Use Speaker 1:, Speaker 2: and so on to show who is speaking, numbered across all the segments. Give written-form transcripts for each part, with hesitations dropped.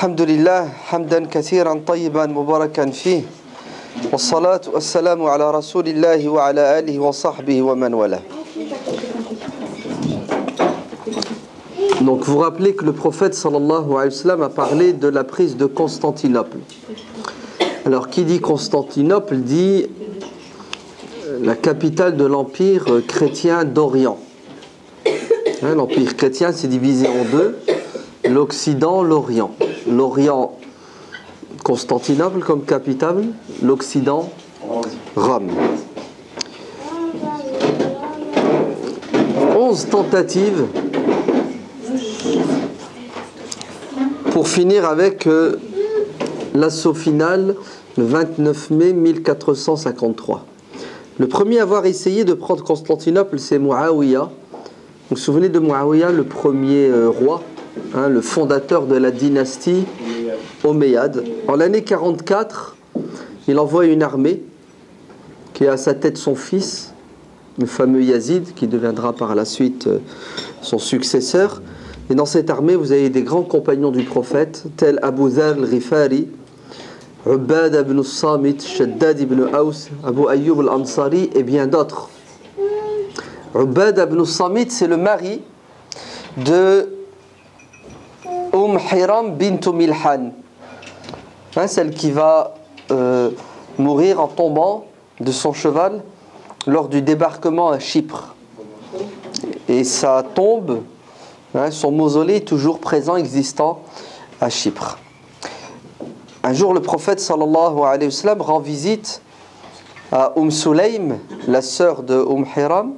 Speaker 1: الحمد لله حمدا كثيرا طيبا مباركا فيه والصلاة والسلام على رسول الله وعلى آله وصحبه ومن والاه. Donc vous rappelez que le prophète sallallahu alayhi wa sallam a parlé de la prise de Constantinople. Alors qui dit Constantinople dit la capitale de l'empire chrétien d'Orient. L'empire chrétien s'est divisé en deux, l'Occident, l'Orient. L'Orient, Constantinople comme capitale, l'Occident, Rome. 11 tentatives pour finir avec l'assaut final le 29 mai 1453. Le premier à avoir essayé de prendre Constantinople, c'est Muawiyah. Vous vous souvenez de Muawiyah, le premier roi, le fondateur de la dynastie Omeyyade. En l'année 44, il envoie une armée qui a à sa tête son fils, le fameux Yazid, qui deviendra par la suite son successeur. Et dans cette armée, vous avez des grands compagnons du prophète, tels Abu Dharr al-Ghifari, Ubad ibn al-Samit, Shaddad ibn Aws, Abu Ayyub al-Ansari et bien d'autres. Ubad ibn al-Samit, c'est le mari de Hiram bint Milhan, celle qui va mourir en tombant de son cheval lors du débarquement à Chypre. Et sa tombe, son mausolée est toujours présent, existant à Chypre. Un jour, le prophète sallallahu alayhi wa sallam rend visite à Sulaym, la sœur de Hiram,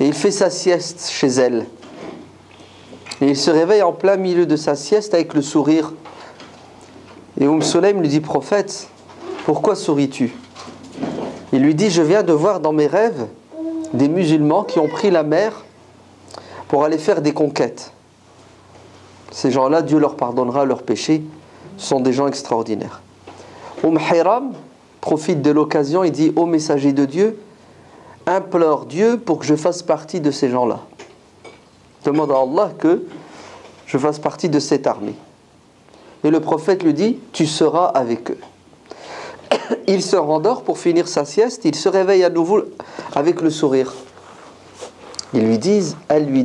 Speaker 1: et il fait sa sieste chez elle. Et il se réveille en plein milieu de sa sieste avec le sourire. Et Sulaym lui dit: prophète, pourquoi souris-tu? Il lui dit: je viens de voir dans mes rêves des musulmans qui ont pris la mer pour aller faire des conquêtes. Ces gens-là, Dieu leur pardonnera leurs péchés. Ce sont des gens extraordinaires. Hiram profite de l'occasion et dit: ô messager de Dieu, implore Dieu pour que je fasse partie de ces gens-là. Demande à Allah que je fasse partie de cette armée. Et le prophète lui dit: tu seras avec eux. Il se rendort pour finir sa sieste. Il se réveille à nouveau avec le sourire. Elles lui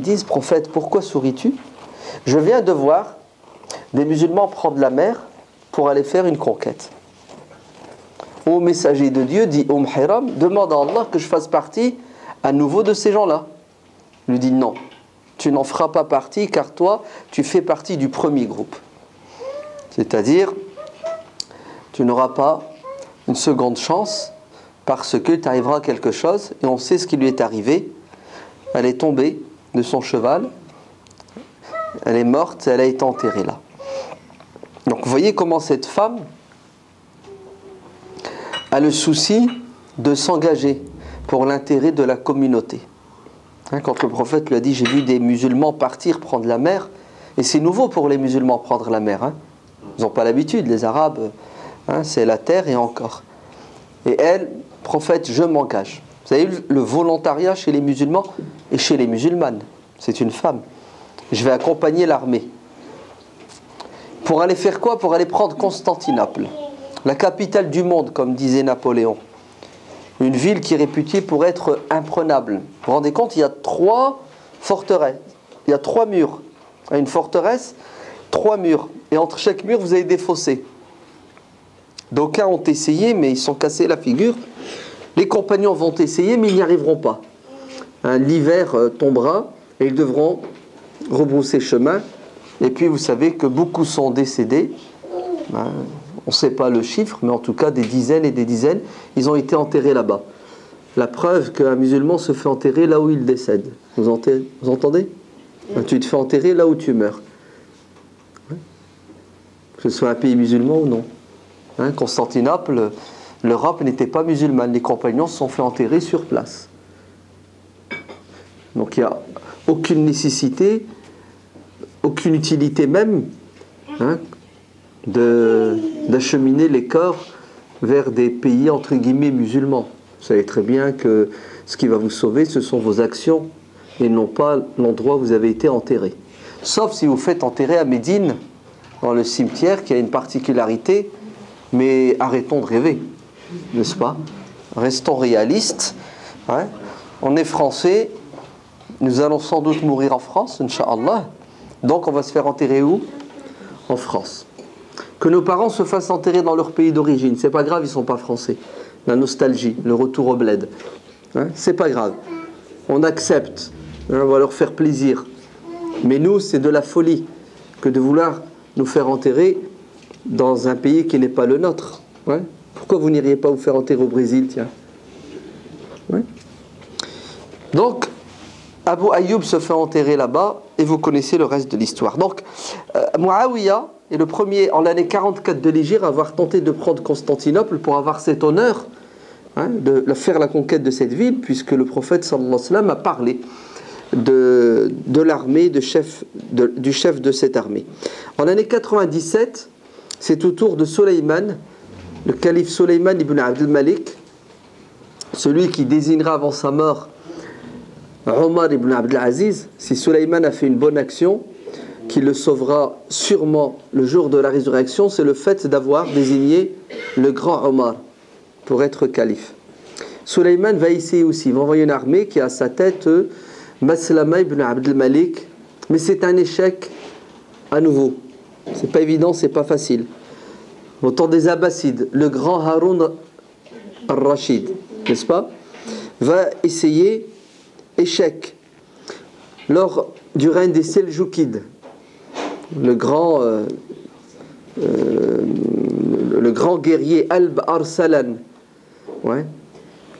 Speaker 1: disent: prophète, pourquoi souris-tu? Je viens de voir des musulmans prendre la mer pour aller faire une conquête. Ô messager de Dieu, dit Hiram, demande à Allah que je fasse partie à nouveau de ces gens-là. Il lui dit: non, tu n'en feras pas partie, car toi, tu fais partie du premier groupe. C'est-à-dire, tu n'auras pas une seconde chance parce que t'arrivera quelque chose, et on sait ce qui lui est arrivé. Elle est tombée de son cheval, elle est morte, elle a été enterrée là. Donc vous voyez comment cette femme a le souci de s'engager pour l'intérêt de la communauté. Quand le prophète lui a dit: j'ai vu des musulmans partir prendre la mer, et c'est nouveau pour les musulmans prendre la mer, ils n'ont pas l'habitude, les Arabes, c'est la terre et encore. Et elle, prophète, je m'engage. Vous avez vu le volontariat chez les musulmans et chez les musulmanes, c'est une femme. Je vais accompagner l'armée. Pour aller faire quoi? Pour aller prendre Constantinople, la capitale du monde, comme disait Napoléon. Une ville qui est réputée pour être imprenable. Vous vous rendez compte, il y a 3 forteresses, il y a 3 murs. Une forteresse, 3 murs. Et entre chaque mur, vous avez des fossés. D'aucuns ont essayé, mais ils sont cassés la figure. Les compagnons vont essayer, mais ils n'y arriveront pas. L'hiver tombera et ils devront rebrousser chemin. Et puis vous savez que beaucoup sont décédés. On ne sait pas le chiffre, mais en tout cas des dizaines et des dizaines, ils ont été enterrés là-bas. La preuve qu'un musulman se fait enterrer là où il décède. Vous entendez? Tu te fais enterrer là où tu meurs. Que ce soit un pays musulman ou non. Constantinople, l'Europe n'était pas musulmane. Les compagnons se sont fait enterrer sur place. Donc il n'y a aucune nécessité, aucune utilité même d'acheminer les corps vers des pays entre guillemets musulmans. Vous savez très bien que ce qui va vous sauver, ce sont vos actions et non pas l'endroit où vous avez été enterré. Sauf si vous faites enterrer à Médine dans le cimetière qui a une particularité, mais arrêtons de rêver, n'est-ce pas? Restons réalistes. Hein? On est français, nous allons sans doute mourir en France, Inch'Allah. Donc on va se faire enterrer où? En France. Que nos parents se fassent enterrer dans leur pays d'origine, c'est pas grave, ils sont pas français. La nostalgie, le retour au bled, hein? C'est pas grave. On accepte, hein, on va leur faire plaisir. Mais nous, c'est de la folie que de vouloir nous faire enterrer dans un pays qui n'est pas le nôtre. Ouais? Pourquoi vous n'iriez pas vous faire enterrer au Brésil, tiens? Ouais? Donc, Abu Ayyub se fait enterrer là-bas, et vous connaissez le reste de l'histoire. Donc, Muawiyah est le premier, en l'année 44 de l'Hégire, à avoir tenté de prendre Constantinople pour avoir cet honneur, hein, de faire la conquête de cette ville, puisque le prophète sallallahu alayhi wa sallam a parlé de l'armée, du chef de cette armée. En l'année 97, c'est au tour de Soleiman, le calife Soleiman ibn Abdel Malik, celui qui désignera avant sa mort Omar ibn Abdel Aziz. Si Soleiman a fait une bonne action, qui le sauvera sûrement le jour de la résurrection, c'est le fait d'avoir désigné le grand Omar pour être calife. Soleiman va essayer aussi, il va envoyer une armée qui a à sa tête Maslama ibn Abdel Malik, mais c'est un échec à nouveau. C'est pas évident, c'est pas facile. Au temps des Abbassides, le grand Haroun al-Rashid, n'est-ce pas, va essayer, échec. Lors du règne des Seljoukides, le grand guerrier Alb Arsalan, ouais,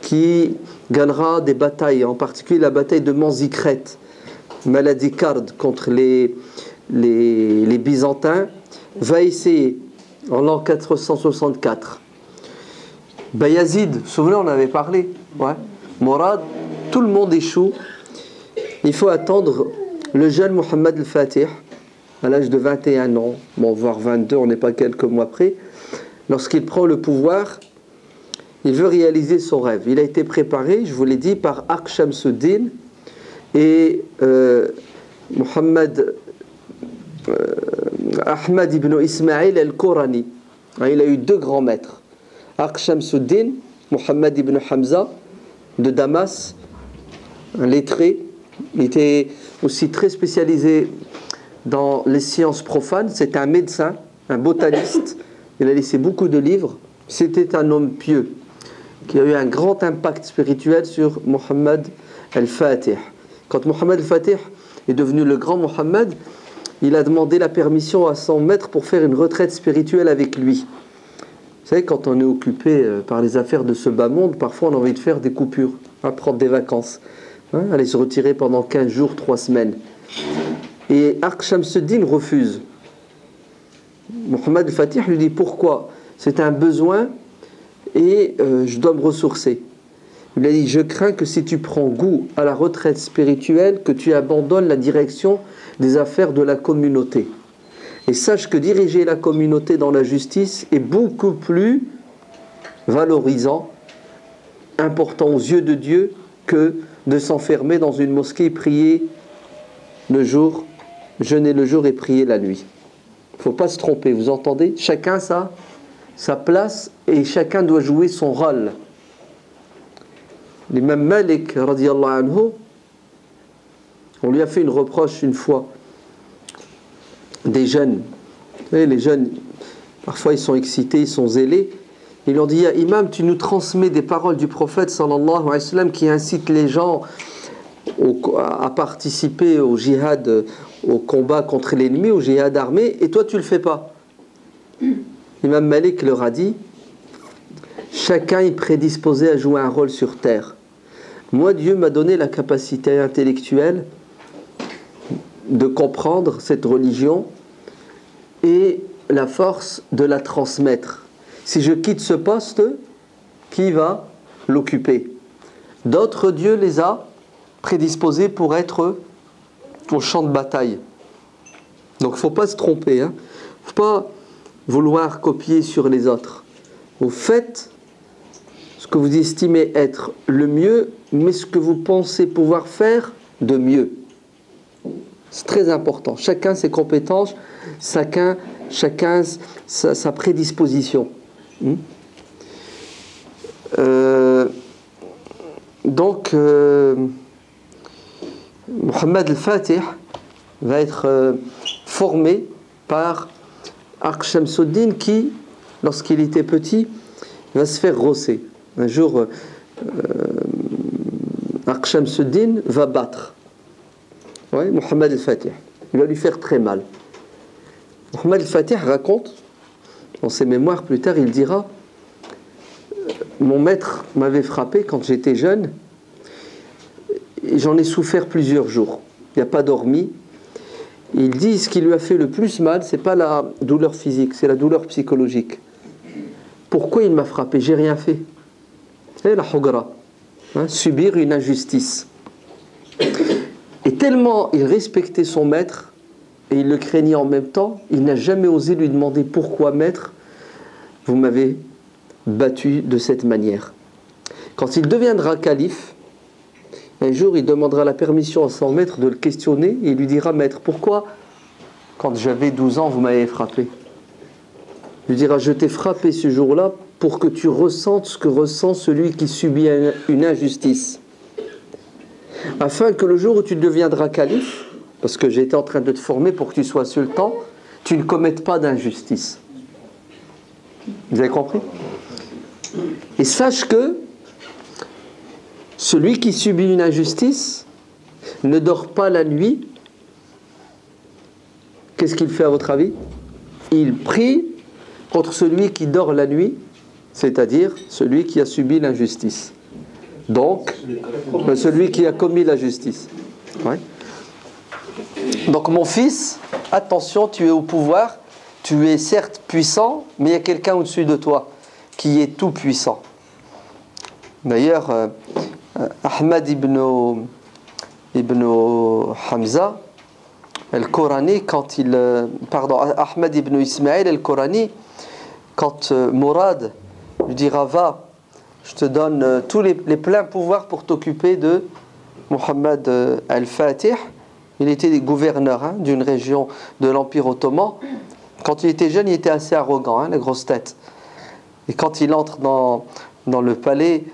Speaker 1: qui gagnera des batailles, en particulier la bataille de Manzikret, maladie carde contre les Byzantins, va essayer en l'an 464. Bayazid, vous vous souvenez, on en avait parlé, ouais. Morad, tout le monde échoue. Il faut attendre le jeune Mohammed al-Fatih, à l'âge de 21 ans, bon, voire 22, on n'est pas quelques mois près, lorsqu'il prend le pouvoir. Il veut réaliser son rêve. Il a été préparé, je vous l'ai dit, par Arq Shamsuddin et Mohammed Ahmad ibn Ismail al-Qurani. Il a eu deux grands maîtres. Arq Shamsuddin, Mohammed ibn Hamza de Damas, un lettré. Il était aussi très spécialisé dans les sciences profanes. C'était un médecin, un botaniste. Il a laissé beaucoup de livres. C'était un homme pieux qui a eu un grand impact spirituel sur Mohammed al-Fatih. Quand Mohammed al-Fatih est devenu le grand Mohammed, il a demandé la permission à son maître pour faire une retraite spirituelle avec lui. Vous savez, quand on est occupé par les affaires de ce bas monde, parfois on a envie de faire des coupures, hein, prendre des vacances, hein, aller se retirer pendant 15 jours, 3 semaines. Et Arq Shamsuddin refuse. Mohammed al-Fatih lui dit pourquoi? C'est un besoin et je dois me ressourcer. Il lui a dit, je crains que si tu prends goût à la retraite spirituelle, que tu abandonnes la direction des affaires de la communauté. Et sache que diriger la communauté dans la justice est beaucoup plus valorisant, important aux yeux de Dieu, que de s'enfermer dans une mosquée et prier le jour, jeûner le jour et prier la nuit. Il ne faut pas se tromper, vous entendez? Chacun sa place et chacun doit jouer son rôle. L'imam Malik, radiyallahu anhu, on lui a fait une reproche une fois des jeunes. Vous savez, les jeunes, parfois ils sont excités, ils sont zélés. Ils lui ont dit, Imam, tu nous transmets des paroles du prophète sallallahu alayhi wa sallam qui incitent les gens à participer au djihad, au combat contre l'ennemi, au djihad armé, et toi tu le fais pas. Imam Malik leur a dit, chacun est prédisposé à jouer un rôle sur terre. Moi, Dieu m'a donné la capacité intellectuelle de comprendre cette religion et la force de la transmettre. Si je quitte ce poste, qui va l'occuper? D'autres, Dieu les a prédisposés pour être au champ de bataille. Donc il ne faut pas se tromper, hein. Il ne faut pas vouloir copier sur les autres. Vous faites ce que vous estimez être le mieux, mais ce que vous pensez pouvoir faire de mieux. C'est très important. Chacun ses compétences, chacun sa prédisposition. Donc, Mohammed al-Fatih va être formé par Arq Shamsuddin qui, lorsqu'il était petit, va se faire rosser. Un jour, Arq Shamsuddin va battre Mohammed al-Fatih. Il va lui faire très mal. Mohammed al-Fatih raconte, dans ses mémoires plus tard, il dira: mon maître m'avait frappé quand j'étais jeune, et j'en ai souffert plusieurs jours. Il n'a pas dormi. Il dit ce qui lui a fait le plus mal, c'est pas la douleur physique, c'est la douleur psychologique. Pourquoi il m'a frappé? J'ai rien fait. C'est la hugra, subir une injustice. Et tellement il respectait son maître et il le craignait en même temps, il n'a jamais osé lui demander: pourquoi maître, vous m'avez battu de cette manière. Quand il deviendra calife, un jour il demandera la permission à son maître de le questionner et il lui dira: maître, pourquoi quand j'avais 12 ans vous m'avez frappé? Il lui dira: je t'ai frappé ce jour-là pour que tu ressentes ce que ressent celui qui subit une injustice, afin que le jour où tu deviendras calife, parce que j'étais en train de te former pour que tu sois sultan, tu ne commettes pas d'injustice. Vous avez compris? Et sache que celui qui subit une injustice ne dort pas la nuit. Qu'est-ce qu'il fait à votre avis? Il prie contre celui qui dort la nuit, c'est-à-dire celui qui a subi l'injustice. Donc, celui qui a commis la justice. Ouais. Donc mon fils, attention, tu es au pouvoir, tu es certes puissant, mais il y a quelqu'un au-dessus de toi qui est tout puissant. D'ailleurs, Ahmad ibn Hamza al-Qurani, Ahmad ibn Ismaïl al-Qurani, quand Mourad lui dira: va, je te donne tous les pleins pouvoirs pour t'occuper de Mohammed al-Fatih. Il était gouverneur d'une région de l'Empire ottoman. Quand il était jeune, il était assez arrogant, la grosse tête. Et quand il entre dans le palais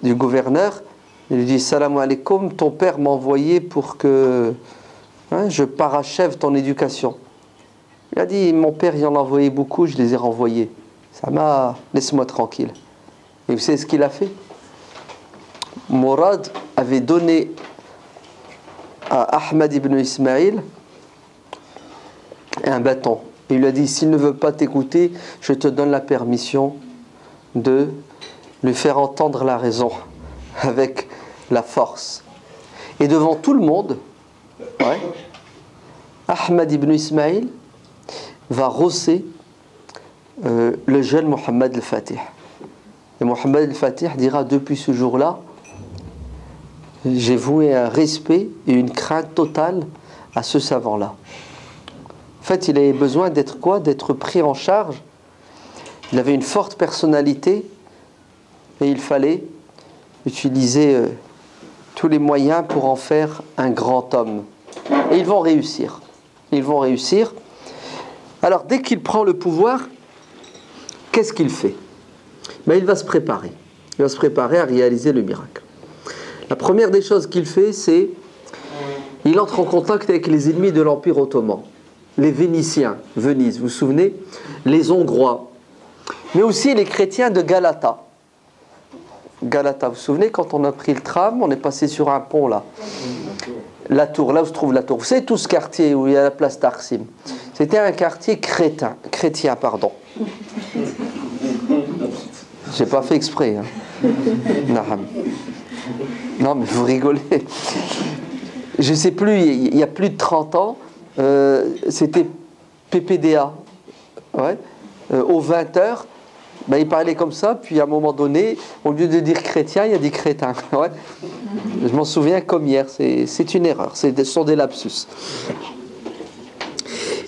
Speaker 1: du gouverneur, il lui dit: salam alaikum, ton père m'a envoyé pour que je parachève ton éducation. Il a dit: mon père il en a envoyé beaucoup, je les ai renvoyés. Laisse-moi tranquille. Et vous savez ce qu'il a fait? Mourad avait donné à Ahmad ibn Ismaïl un bâton. Il lui a dit: s'il ne veut pas t'écouter, je te donne la permission de lui faire entendre la raison avec la force. Et devant tout le monde, Ahmad ibn Ismaïl va rosser le jeune Mohammed al-Fatih. Et Mohammed al-Fatih dira: depuis ce jour-là, j'ai voué un respect et une crainte totale à ce savant-là. En fait, il avait besoin d'être quoi? D'être pris en charge. Il avait une forte personnalité et il fallait utiliser tous les moyens pour en faire un grand homme. Et ils vont réussir. Ils vont réussir. Alors, dès qu'il prend le pouvoir, qu'est-ce qu'il fait? Il va se préparer. Il va se préparer à réaliser le miracle. La première des choses qu'il fait, c'est il entre en contact avec les ennemis de l'Empire ottoman. Les Vénitiens, Venise, vous vous souvenez? Les Hongrois, mais aussi les chrétiens de Galata. Galata, vous vous souvenez, quand on a pris le tram, on est passé sur un pont là. La tour, là où se trouve la tour. Vous savez tout ce quartier où il y a la place Taksim. C'était un quartier chrétien. J'ai pas fait exprès. Non, mais vous rigolez. Je sais plus, il y a plus de 30 ans, c'était PPDA. Aux 20h, il parlait comme ça, puis à un moment donné, au lieu de dire chrétien, il y a dit crétin. Je m'en souviens comme hier, c'est une erreur, ce sont des lapsus.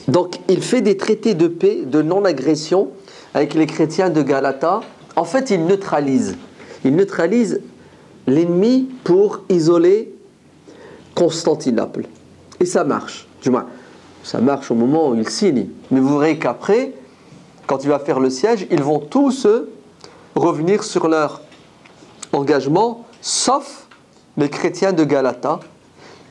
Speaker 1: Donc, il fait des traités de paix, de non-agression avec les chrétiens de Galata. En fait, il neutralise l'ennemi pour isoler Constantinople. Et ça marche. Du moins, Ça marche au moment où il signe. Mais vous verrez qu'après, quand il va faire le siège, ils vont tous revenir sur leur engagement, sauf les chrétiens de Galata,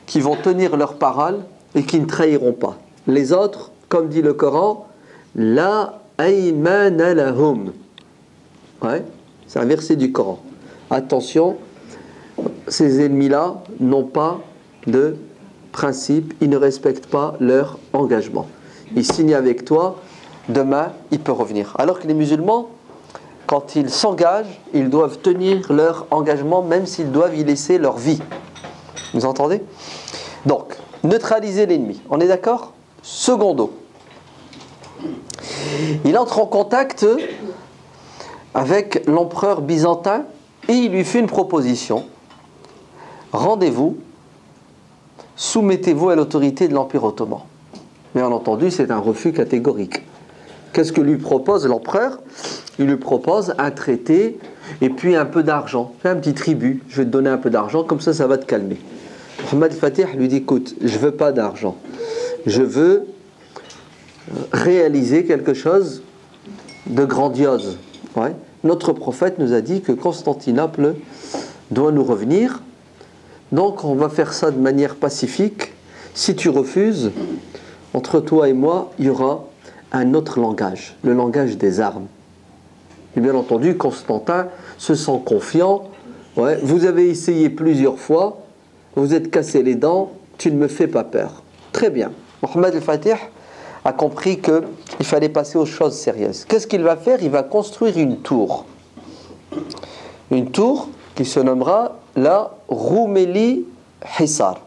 Speaker 1: qui vont tenir leur parole et qui ne trahiront pas. Les autres, comme dit le Coran, la aymana lahum. Ouais, c'est un verset du Coran. Attention, ces ennemis-là n'ont pas de principe, ils ne respectent pas leur engagement. Ils signent avec toi, demain, il peut revenir. Alors que les musulmans, quand ils s'engagent, ils doivent tenir leur engagement, même s'ils doivent y laisser leur vie. Vous entendez? Donc, neutraliser l'ennemi. On est d'accord? Secondo. Il entre en contact avec l'empereur byzantin et il lui fait une proposition. Rendez-vous, soumettez-vous à l'autorité de l'Empire ottoman. Bien entendu, c'est un refus catégorique. Qu'est-ce que lui propose l'empereur? Il lui propose un traité et puis un peu d'argent. Fais un petit tribut, je vais te donner un peu d'argent, comme ça va te calmer. Mohammed al-Fatih lui dit, écoute, je veux pas d'argent. Je veux réaliser quelque chose de grandiose. Ouais. Notre prophète nous a dit que Constantinople doit nous revenir. Donc on va faire ça de manière pacifique. Si tu refuses, entre toi et moi, il y aura un autre langage, le langage des armes. Et bien entendu, Constantin se sent confiant. Ouais, vous avez essayé plusieurs fois, vous êtes cassé les dents, tu ne me fais pas peur. Très bien. Mohammed al-Fatih a compris qu'il fallait passer aux choses sérieuses. Qu'est-ce qu'il va faire? Il va construire une tour. Une tour qui se nommera la Roumeli Hissar.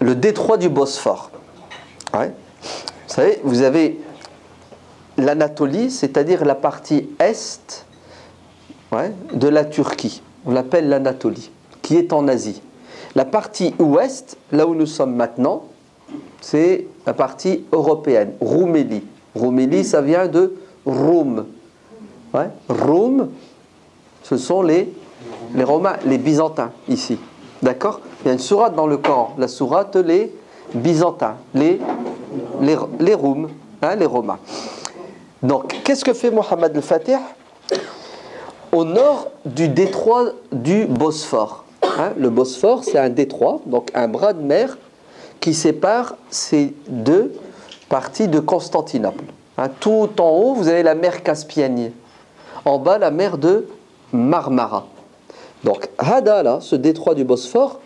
Speaker 1: Le détroit du Bosphore. Ouais. Vous savez, vous avez l'Anatolie, c'est-à-dire la partie est de la Turquie. On l'appelle l'Anatolie, qui est en Asie. La partie ouest, là où nous sommes maintenant, c'est la partie européenne, Roumélie. Roumélie, ça vient de Roum. Ouais. Roum, ce sont les Romains, les Byzantins, ici. D'accord? Il y a une sourate dans le Coran, la sourate les Byzantins, les Roum, les Romains. Donc, qu'est-ce que fait Mohammed al-Fatih? Au nord du détroit du Bosphore. Le Bosphore, c'est un détroit, donc un bras de mer qui sépare ces deux parties de Constantinople. Tout en haut, vous avez la mer Caspienne. En bas, la mer de Marmara. Donc, Hada, là, ce détroit du Bosphore,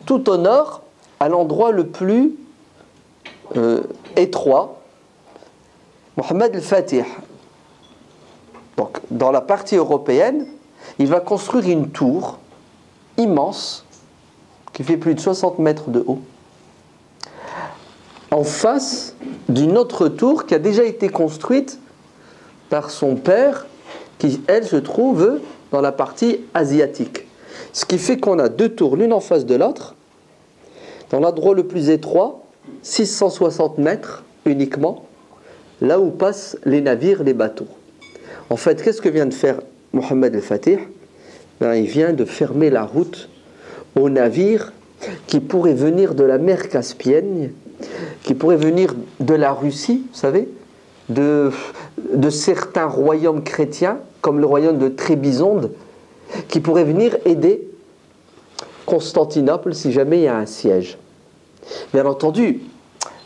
Speaker 1: tout au nord, à l'endroit le plus étroit, Mohammed al-Fatih, donc dans la partie européenne, il va construire une tour immense qui fait plus de 60 mètres de haut, en face d'une autre tour qui a déjà été construite par son père, qui, elle, se trouve dans la partie asiatique. Ce qui fait qu'on a deux tours, l'une en face de l'autre. Dans l'endroit le plus étroit, 660 mètres uniquement, là où passent les navires, les bateaux. En fait, qu'est-ce que vient de faire Mohammed al-Fatih? Il vient de fermer la route aux navires qui pourraient venir de la mer Caspienne, qui pourraient venir de la Russie, vous savez, de certains royaumes chrétiens, comme le royaume de Trébizonde, qui pourraient venir aider Constantinople si jamais il y a un siège. Bien entendu,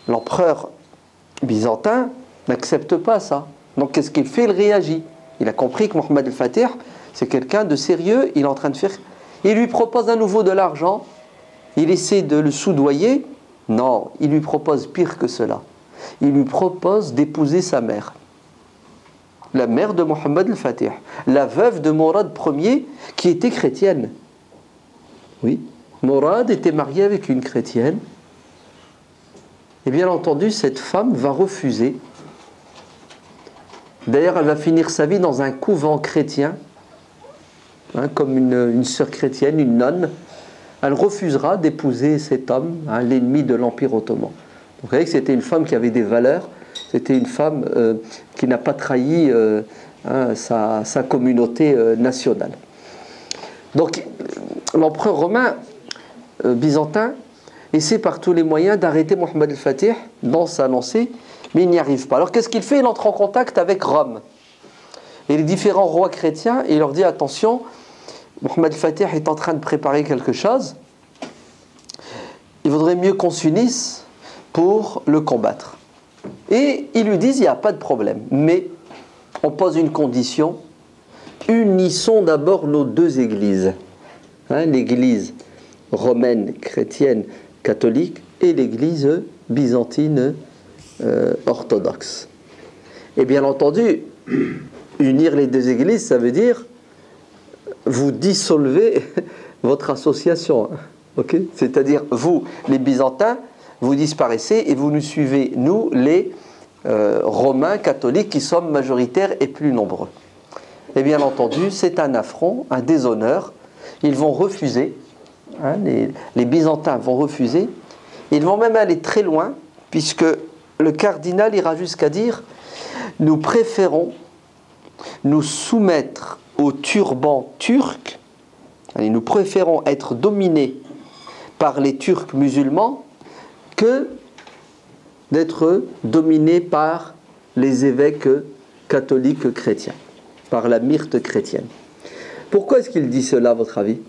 Speaker 1: l'empereur byzantin n'accepte pas ça. Donc qu'est-ce qu'il fait? Il réagit. Il a compris que Mohammed al-Fatih, c'est quelqu'un de sérieux, il est en train de faire... Il lui propose à nouveau de l'argent, il essaie de le soudoyer. Non, il lui propose pire que cela. Il lui propose d'épouser sa mère. La mère de Mohammed al-Fatih, la veuve de Mourad Ier, qui était chrétienne. Oui, Mourad était marié avec une chrétienne. Et bien entendu, cette femme va refuser. D'ailleurs, elle va finir sa vie dans un couvent chrétien, comme une sœur chrétienne, une nonne. Elle refusera d'épouser cet homme, l'ennemi de l'Empire ottoman. Donc, vous voyez que c'était une femme qui avait des valeurs, c'était une femme qui n'a pas trahi sa communauté nationale. Donc, l'empereur romain byzantin essaie par tous les moyens d'arrêter Mohammed al-Fatih dans sa lancée, mais il n'y arrive pas. Alors qu'est-ce qu'il fait? Il entre en contact avec Rome et les différents rois chrétiens et il leur dit attention, Mohammed al-Fatih est en train de préparer quelque chose, il vaudrait mieux qu'on s'unisse pour le combattre. Et ils lui disent il n'y a pas de problème, mais on pose une condition, unissons d'abord nos deux églises, l'église romaine, chrétienne, catholique et l'église byzantine orthodoxe. Et bien entendu, unir les deux églises, ça veut dire vous dissolvez votre association. Okay? C'est-à-dire, vous, les Byzantins, vous disparaissez et vous nous suivez, nous, les Romains catholiques, qui sommes majoritaires et plus nombreux. Et bien entendu, c'est un affront, un déshonneur. Ils vont refuser, les Byzantins vont refuser. Ils vont même aller très loin, puisque le cardinal ira jusqu'à dire « Nous préférons nous soumettre au turban turc, nous préférons être dominés par les Turcs musulmans que d'être dominés par les évêques catholiques chrétiens, par la myrte chrétienne. » Pourquoi est-ce qu'il dit cela, à votre avis?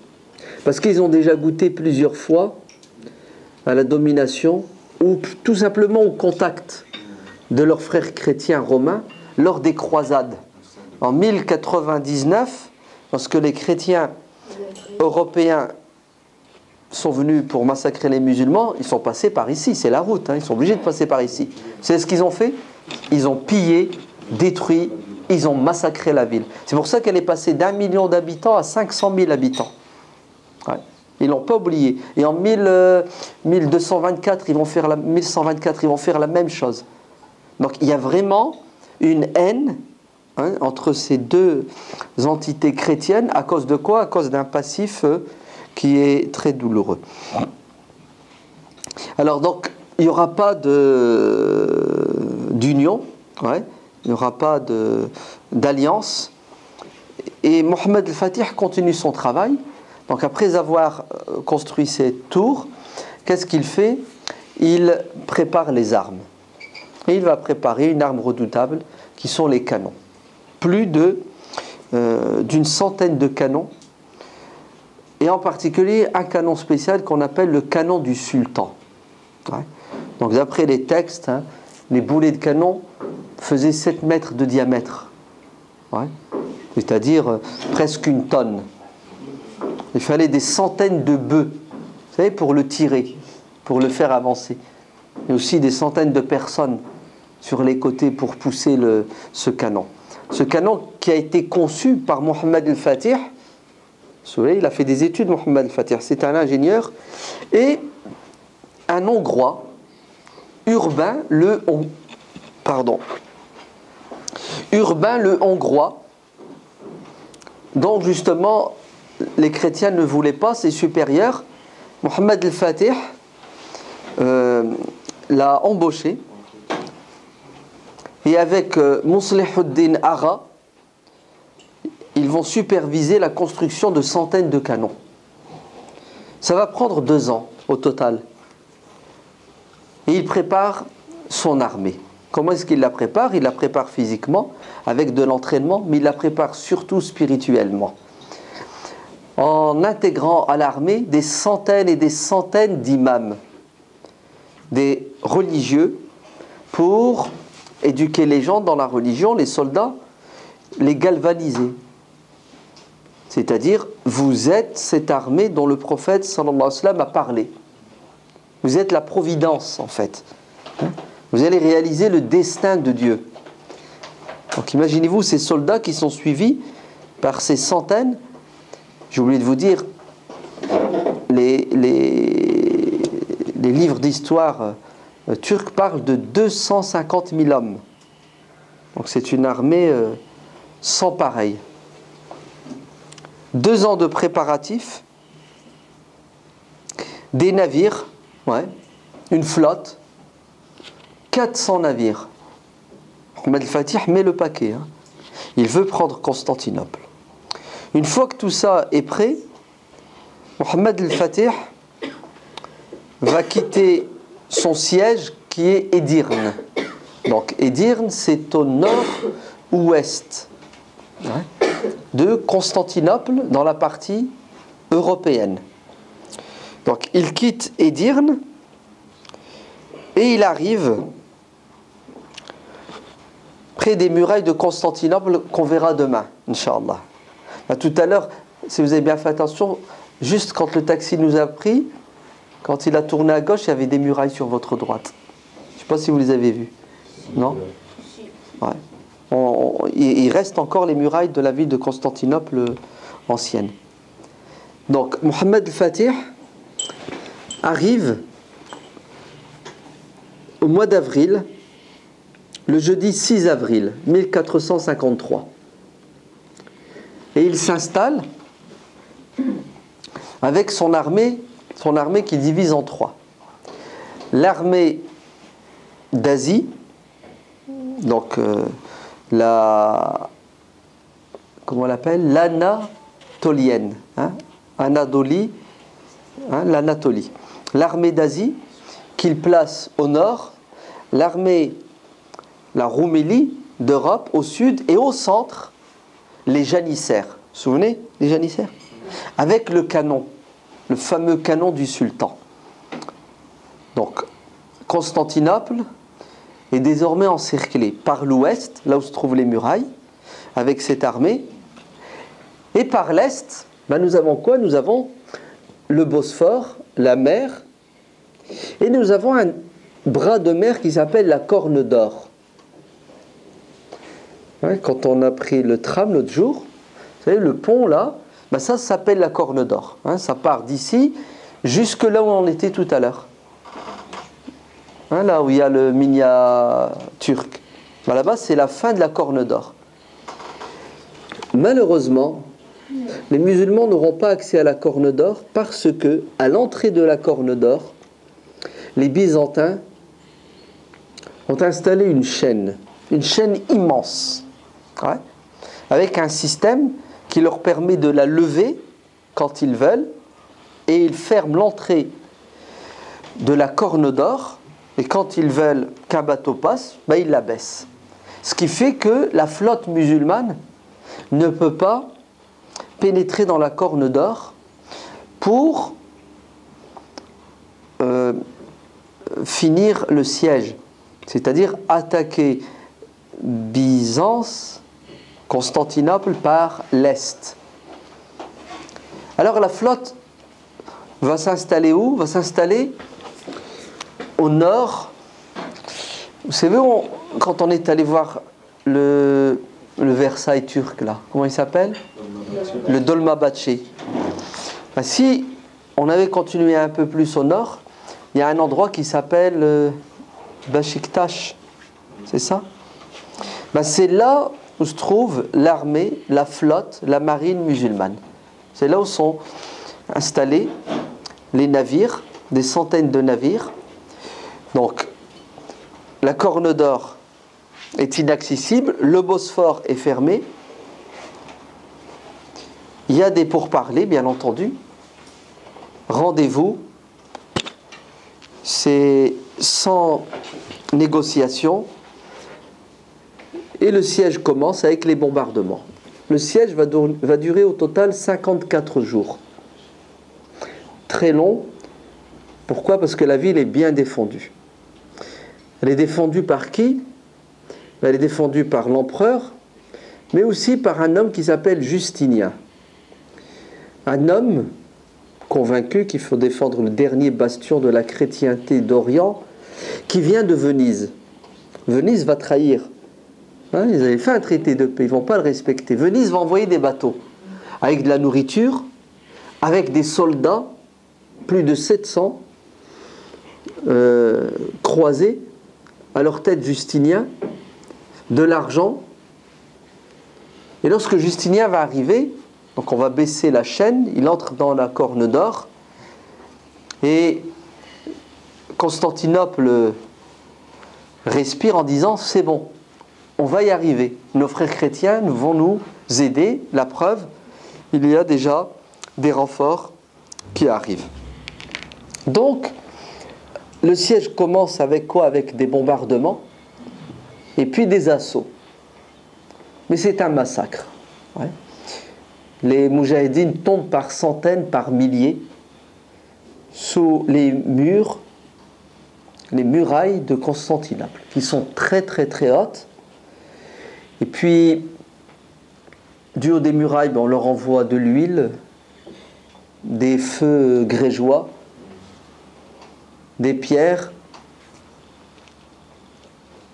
Speaker 1: Parce qu'ils ont déjà goûté plusieurs fois à la domination ou tout simplement au contact de leurs frères chrétiens romains lors des croisades. En 1099, lorsque les chrétiens européens sont venus pour massacrer les musulmans, ils sont passés par ici, c'est la route, ils sont obligés de passer par ici. C'est ce qu'ils ont fait? Ils ont pillé, détruit, ils ont massacré la ville. C'est pour ça qu'elle est passée d'1 million d'habitants à 500 000 habitants. Ouais. Ils l'ont pas oublié. Et en 1224, ils vont faire 1124, ils vont faire la même chose. Donc il y a vraiment une haine entre ces deux entités chrétiennes. À cause de quoi? À cause d'un passif qui est très douloureux. Alors donc, il n'y aura pas d'union, il n'y aura pas d'alliance. Et Mohammed al-Fatih continue son travail. Donc après avoir construit cette tour, qu'est-ce qu'il fait? Il prépare les armes. Et il va préparer une arme redoutable qui sont les canons. Plus d'une centaine de canons. Et en particulier un canon spécial qu'on appelle le canon du sultan. Donc d'après les textes, les boulets de canon faisaient 7 mètres de diamètre. C'est-à-dire presque une tonne. Il fallait des centaines de bœufs, vous savez, pour le tirer, pour le faire avancer. Et aussi des centaines de personnes sur les côtés pour pousser ce canon. Ce canon qui a été conçu par Mohammed al-Fatih. Vous savez, il a fait des études, Mohammed al-Fatih. C'est un ingénieur. Et un Hongrois, Urbain le Hongrois, dont justement les chrétiens ne voulaient pas, ses supérieurs. Mohammed al-Fatih l'a embauché. Et avec Muslihuddin Agha, ils vont superviser la construction de centaines de canons. Ça va prendre 2 ans au total. Et il prépare son armée. Comment est-ce qu'il la prépare? Il la prépare physiquement, avec de l'entraînement, mais il la prépare surtout spirituellement. En intégrant à l'armée des centaines et des centaines d'imams, des religieux, pour éduquer les gens dans la religion, les soldats, les galvaniser. C'est-à-dire, vous êtes cette armée dont le prophète sallallahu alayhi wa sallam a parlé. Vous êtes la providence, en fait. Vous allez réaliser le destin de Dieu. Donc imaginez-vous ces soldats qui sont suivis par ces centaines. J'ai oublié de vous dire, les livres d'histoire turcs parlent de 250 000 hommes. Donc c'est une armée sans pareil. 2 ans de préparatifs, des navires, une flotte, 400 navires. Mohammed al-Fatih met le paquet. Il veut prendre Constantinople. Une fois que tout ça est prêt, Mohammed al-Fatih va quitter son siège qui est Édirne. Donc Édirne, c'est au nord-ouest de Constantinople, dans la partie européenne. Donc il quitte Édirne et il arrive près des murailles de Constantinople qu'on verra demain, Inch'Allah. Tout à l'heure, si vous avez bien fait attention, juste quand le taxi nous a pris, quand il a tourné à gauche, il y avait des murailles sur votre droite. Je ne sais pas si vous les avez vues. Non ? Ouais. Il reste encore les murailles de la ville de Constantinople ancienne. Donc, Mohammed al-Fatih arrive au mois d'avril, le jeudi 6 avril 1453. Et il s'installe avec son armée qui divise en trois. L'armée d'Asie, donc comment on l'appelle, l'anatolienne, Anadolie, l'Anatolie. L'armée d'Asie qu'il place au nord, l'armée, la Roumélie d'Europe au sud, et au centre, les janissaires. Vous vous souvenez, les janissaires ? Avec le canon, le fameux canon du sultan. Donc, Constantinople est désormais encerclée par l'ouest, là où se trouvent les murailles, avec cette armée. Et par l'est, nous avons quoi ? Nous avons le Bosphore, la mer, et nous avons un bras de mer qui s'appelle la Corne d'Or. Quand on a pris le tram l'autre jour, vous savez, le pont là, ça s'appelle la Corne d'Or. Ça part d'ici jusque là où on était tout à l'heure. Là où il y a le Minya turc. Là-bas, c'est la fin de la Corne d'Or. Malheureusement, les musulmans n'auront pas accès à la Corne d'Or parce que, à l'entrée de la Corne d'Or, les Byzantins ont installé une chaîne immense, avec un système qui leur permet de la lever quand ils veulent, et ils ferment l'entrée de la Corne d'Or, et quand ils veulent qu'un bateau passe, ils la baissent. Ce qui fait que la flotte musulmane ne peut pas pénétrer dans la Corne d'Or pour finir le siège, c'est-à-dire attaquer Byzance, Constantinople par l'est. Alors la flotte va s'installer où ? Va s'installer au nord. Vous savez, quand on est allé voir le Versailles turc, là, comment il s'appelle ? Le Dolmabahçe. Si on avait continué un peu plus au nord, il y a un endroit qui s'appelle Beşiktaş. C'est ça ? C'est là où se trouve l'armée, la flotte, la marine musulmane. C'est là où sont installés les navires, des centaines de navires. Donc, la Corne d'Or est inaccessible, le Bosphore est fermé. Il y a des pourparlers, bien entendu. Rendez-vous. C'est sans négociation. Et le siège commence avec les bombardements. Le siège va durer au total 54 jours. Très long. Pourquoi ? Parce que la ville est bien défendue. Elle est défendue par qui ? Elle est défendue par l'empereur, mais aussi par un homme qui s'appelle Justinien. Un homme convaincu qu'il faut défendre le dernier bastion de la chrétienté d'Orient, qui vient de Venise. Venise va trahir. Ils avaient fait un traité de paix, ils ne vont pas le respecter. Venise va envoyer des bateaux avec de la nourriture, avec des soldats, plus de 700 croisés, à leur tête Justinien, de l'argent. Et lorsque Justinien va arriver, donc on va baisser la chaîne, il entre dans la Corne d'Or, et Constantinople respire en disant c'est bon, on va y arriver, nos frères chrétiens vont nous aider. La preuve, il y a déjà des renforts qui arrivent. Donc le siège commence avec quoi? Avec des bombardements et puis des assauts. Mais c'est un massacre. Ouais. Les moudjahidines tombent par centaines, par milliers, sous les murailles de Constantinople, qui sont très très très hautes. Et puis, du haut des murailles, on leur envoie de l'huile, des feux grégeois, des pierres.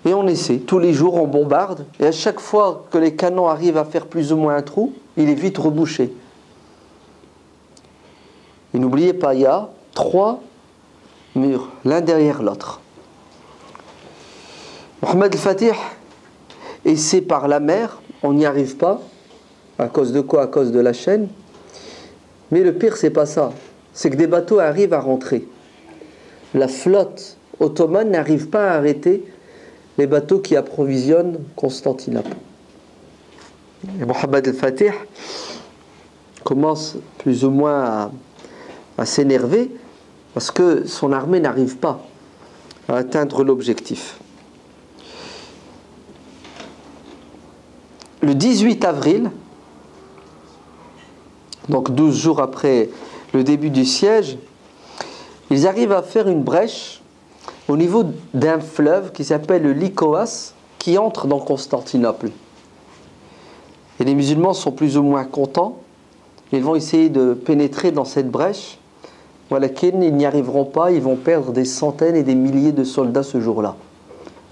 Speaker 1: Et on essaie, tous les jours on bombarde, et à chaque fois que les canons arrivent à faire plus ou moins un trou, il est vite rebouché. Et n'oubliez pas, il y a 3 murs, l'un derrière l'autre. Mohamed al-Fatih essaie par la mer, on n'y arrive pas. À cause de quoi? À cause de la chaîne. Mais le pire, c'est pas ça. C'est que des bateaux arrivent à rentrer. La flotte ottomane n'arrive pas à arrêter les bateaux qui approvisionnent Constantinople. Et Mohamed al-Fatih commence plus ou moins à s'énerver parce que son armée n'arrive pas à atteindre l'objectif. Le 18 avril, donc 12 jours après le début du siège, ils arrivent à faire une brèche au niveau d'un fleuve qui s'appelle le Lykoas, qui entre dans Constantinople. Et les musulmans sont plus ou moins contents. Ils vont essayer de pénétrer dans cette brèche. Voilà, ils n'y arriveront pas, ils vont perdre des centaines et des milliers de soldats ce jour-là.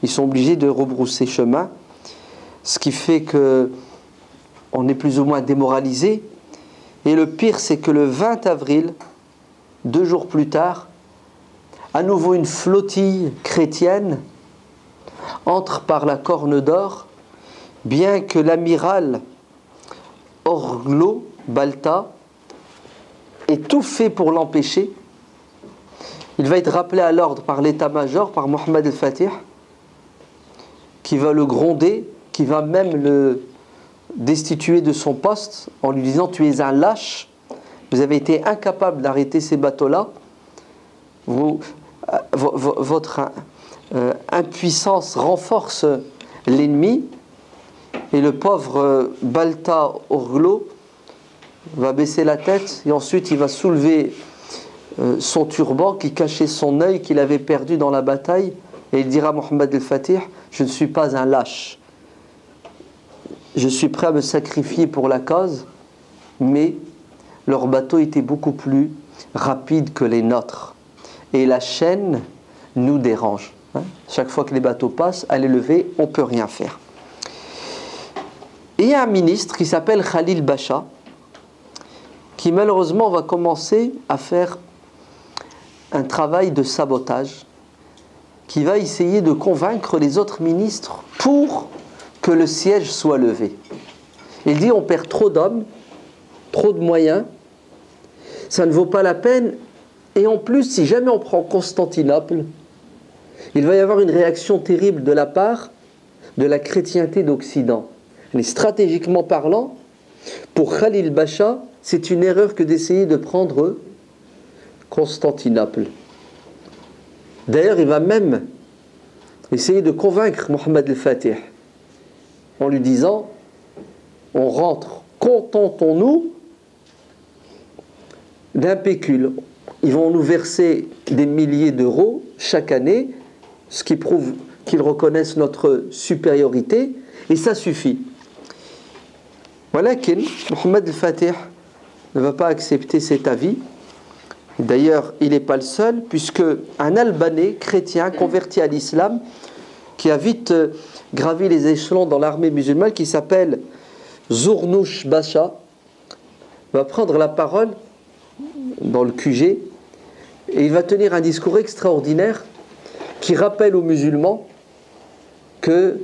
Speaker 1: Ils sont obligés de rebrousser chemin, ce qui fait qu'on est plus ou moins démoralisé. Et le pire, c'est que le 20 avril, 2 jours plus tard, à nouveau une flottille chrétienne entre par la Corne d'Or, bien que l'amiral Orglo Balta ait tout fait pour l'empêcher. Il va être rappelé à l'ordre par l'état-major, par Mohamed al-Fatih, qui va le gronder, qui va même le destituer de son poste en lui disant: tu es un lâche, vous avez été incapable d'arrêter ces bateaux-là, votre impuissance renforce l'ennemi. Et le pauvre Balta Orglo va baisser la tête et ensuite il va soulever son turban qui cachait son œil qu'il avait perdu dans la bataille, et il dira à Mohamed al-Fatih: je ne suis pas un lâche, je suis prêt à me sacrifier pour la cause, mais leur bateau était beaucoup plus rapide que les nôtres et la chaîne nous dérange. Chaque fois que les bateaux passent, à les lever, on ne peut rien faire. Et il y a un ministre qui s'appelle Khalil Bacha, qui malheureusement va commencer à faire un travail de sabotage, qui va essayer de convaincre les autres ministres pour que le siège soit levé. Il dit: on perd trop d'hommes, trop de moyens, ça ne vaut pas la peine, et en plus, si jamais on prend Constantinople, il va y avoir une réaction terrible de la part de la chrétienté d'Occident. Mais stratégiquement parlant, pour Khalil Bacha, c'est une erreur que d'essayer de prendre Constantinople. D'ailleurs, il va même essayer de convaincre Mohamed al-Fatih en lui disant: on rentre, contentons-nous d'un pécule. Ils vont nous verser des milliers d'euros chaque année, ce qui prouve qu'ils reconnaissent notre supériorité, et ça suffit. Voilà que Mohamed al-Fatih ne va pas accepter cet avis. D'ailleurs, il n'est pas le seul, puisque un Albanais chrétien converti à l'islam, qui a vite gravi les échelons dans l'armée musulmane, qui s'appelle Zournouch Bacha, va prendre la parole dans le QG, et il va tenir un discours extraordinaire qui rappelle aux musulmans que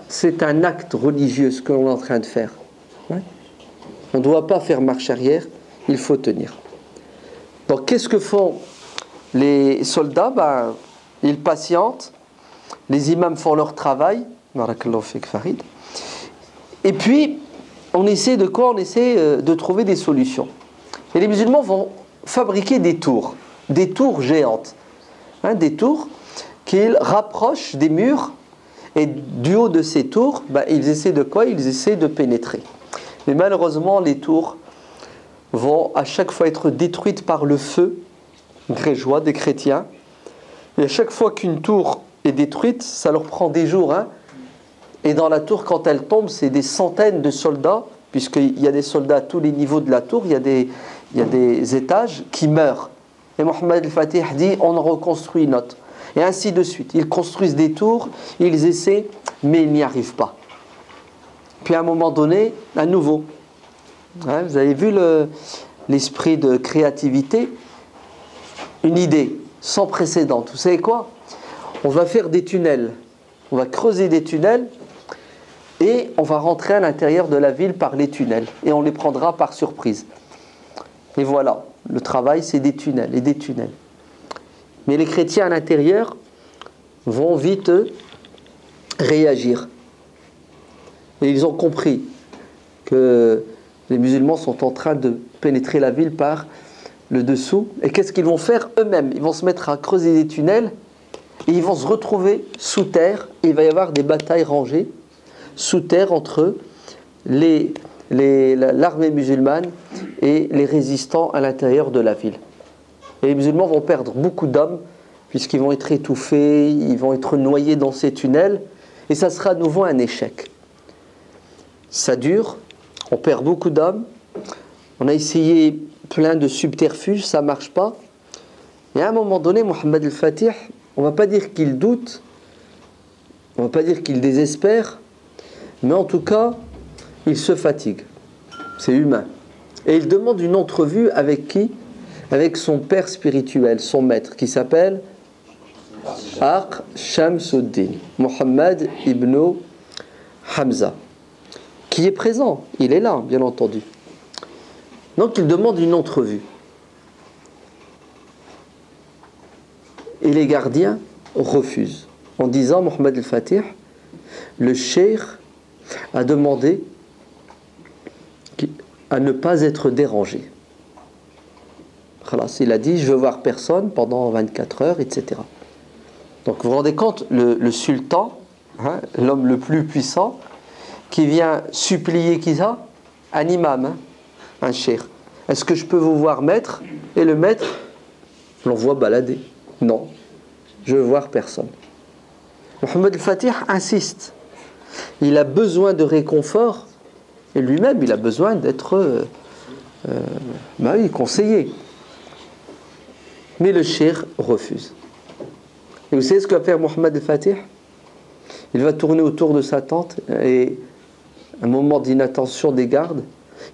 Speaker 1: c'est un acte religieux ce que l'on est en train de faire. On ne doit pas faire marche arrière, il faut tenir. Donc qu'est-ce que font les soldats? Ils patientent, les imams font leur travail, et puis on essaie de quoi? On essaie de trouver des solutions. Et les musulmans vont fabriquer des tours géantes. des tours qu'ils rapprochent des murs, et du haut de ces tours, ils essaient de quoi? Ils essaient de pénétrer. Mais malheureusement, les tours vont à chaque fois être détruites par le feu grégeois des chrétiens. Et à chaque fois qu'une tour est détruite, ça leur prend des jours. Et dans la tour, quand elle tombe, c'est des centaines de soldats, puisqu'il y a des soldats à tous les niveaux de la tour, il y a des étages qui meurent. Et Mohammed al-Fatih dit, on en reconstruit une autre. Et ainsi de suite. Ils construisent des tours, ils essaient, mais ils n'y arrivent pas. Puis à un moment donné, à nouveau. Vous avez vu l'esprit de créativité? Une idée sans précédent. Vous savez quoi? On va faire des tunnels. On va creuser des tunnels et on va rentrer à l'intérieur de la ville par les tunnels. Et on les prendra par surprise. Et voilà, le travail, c'est des tunnels et des tunnels. Mais les chrétiens à l'intérieur vont vite réagir. Et ils ont compris que les musulmans sont en train de pénétrer la ville par le dessous. Et qu'est-ce qu'ils vont faire eux-mêmes? Ils vont se mettre à creuser des tunnels et ils vont se retrouver sous terre. Et il va y avoir des batailles rangées sous terre entre l'armée musulmane et les résistants à l'intérieur de la ville. Et les musulmans vont perdre beaucoup d'hommes puisqu'ils vont être étouffés, ils vont être noyés dans ces tunnels et ça sera à nouveau un échec. Ça dure, on perd beaucoup d'hommes, on a essayé plein de subterfuges, ça ne marche pas. Et à un moment donné, Mohammed al-Fatih, on ne va pas dire qu'il doute, on ne va pas dire qu'il désespère, mais en tout cas, il se fatigue. C'est humain. Et il demande une entrevue avec qui? Avec son père spirituel, son maître, qui s'appelle Aq Shamsuddin, Mohammed ibn Hamza, qui est présent, il est là, bien entendu. Donc il demande une entrevue. Et les gardiens refusent, en disant, Mohammed al-Fatih, le cheikh a demandé à ne pas être dérangé. Il a dit, je veux voir personne pendant 24 heures, etc. Donc vous vous rendez compte, le sultan, l'homme le plus puissant, qui vient supplier qui ça? Un imam, un cheikh. Est-ce que je peux vous voir maître? Et le maître l'envoie balader. Non, je veux voir personne. Mohammed al-Fatih insiste. Il a besoin de réconfort et lui-même il a besoin d'être conseillé. Mais le cheikh refuse. Et vous savez ce que va faire Mohammed al-Fatih? Il va tourner autour de sa tente et, à un moment d'inattention des gardes,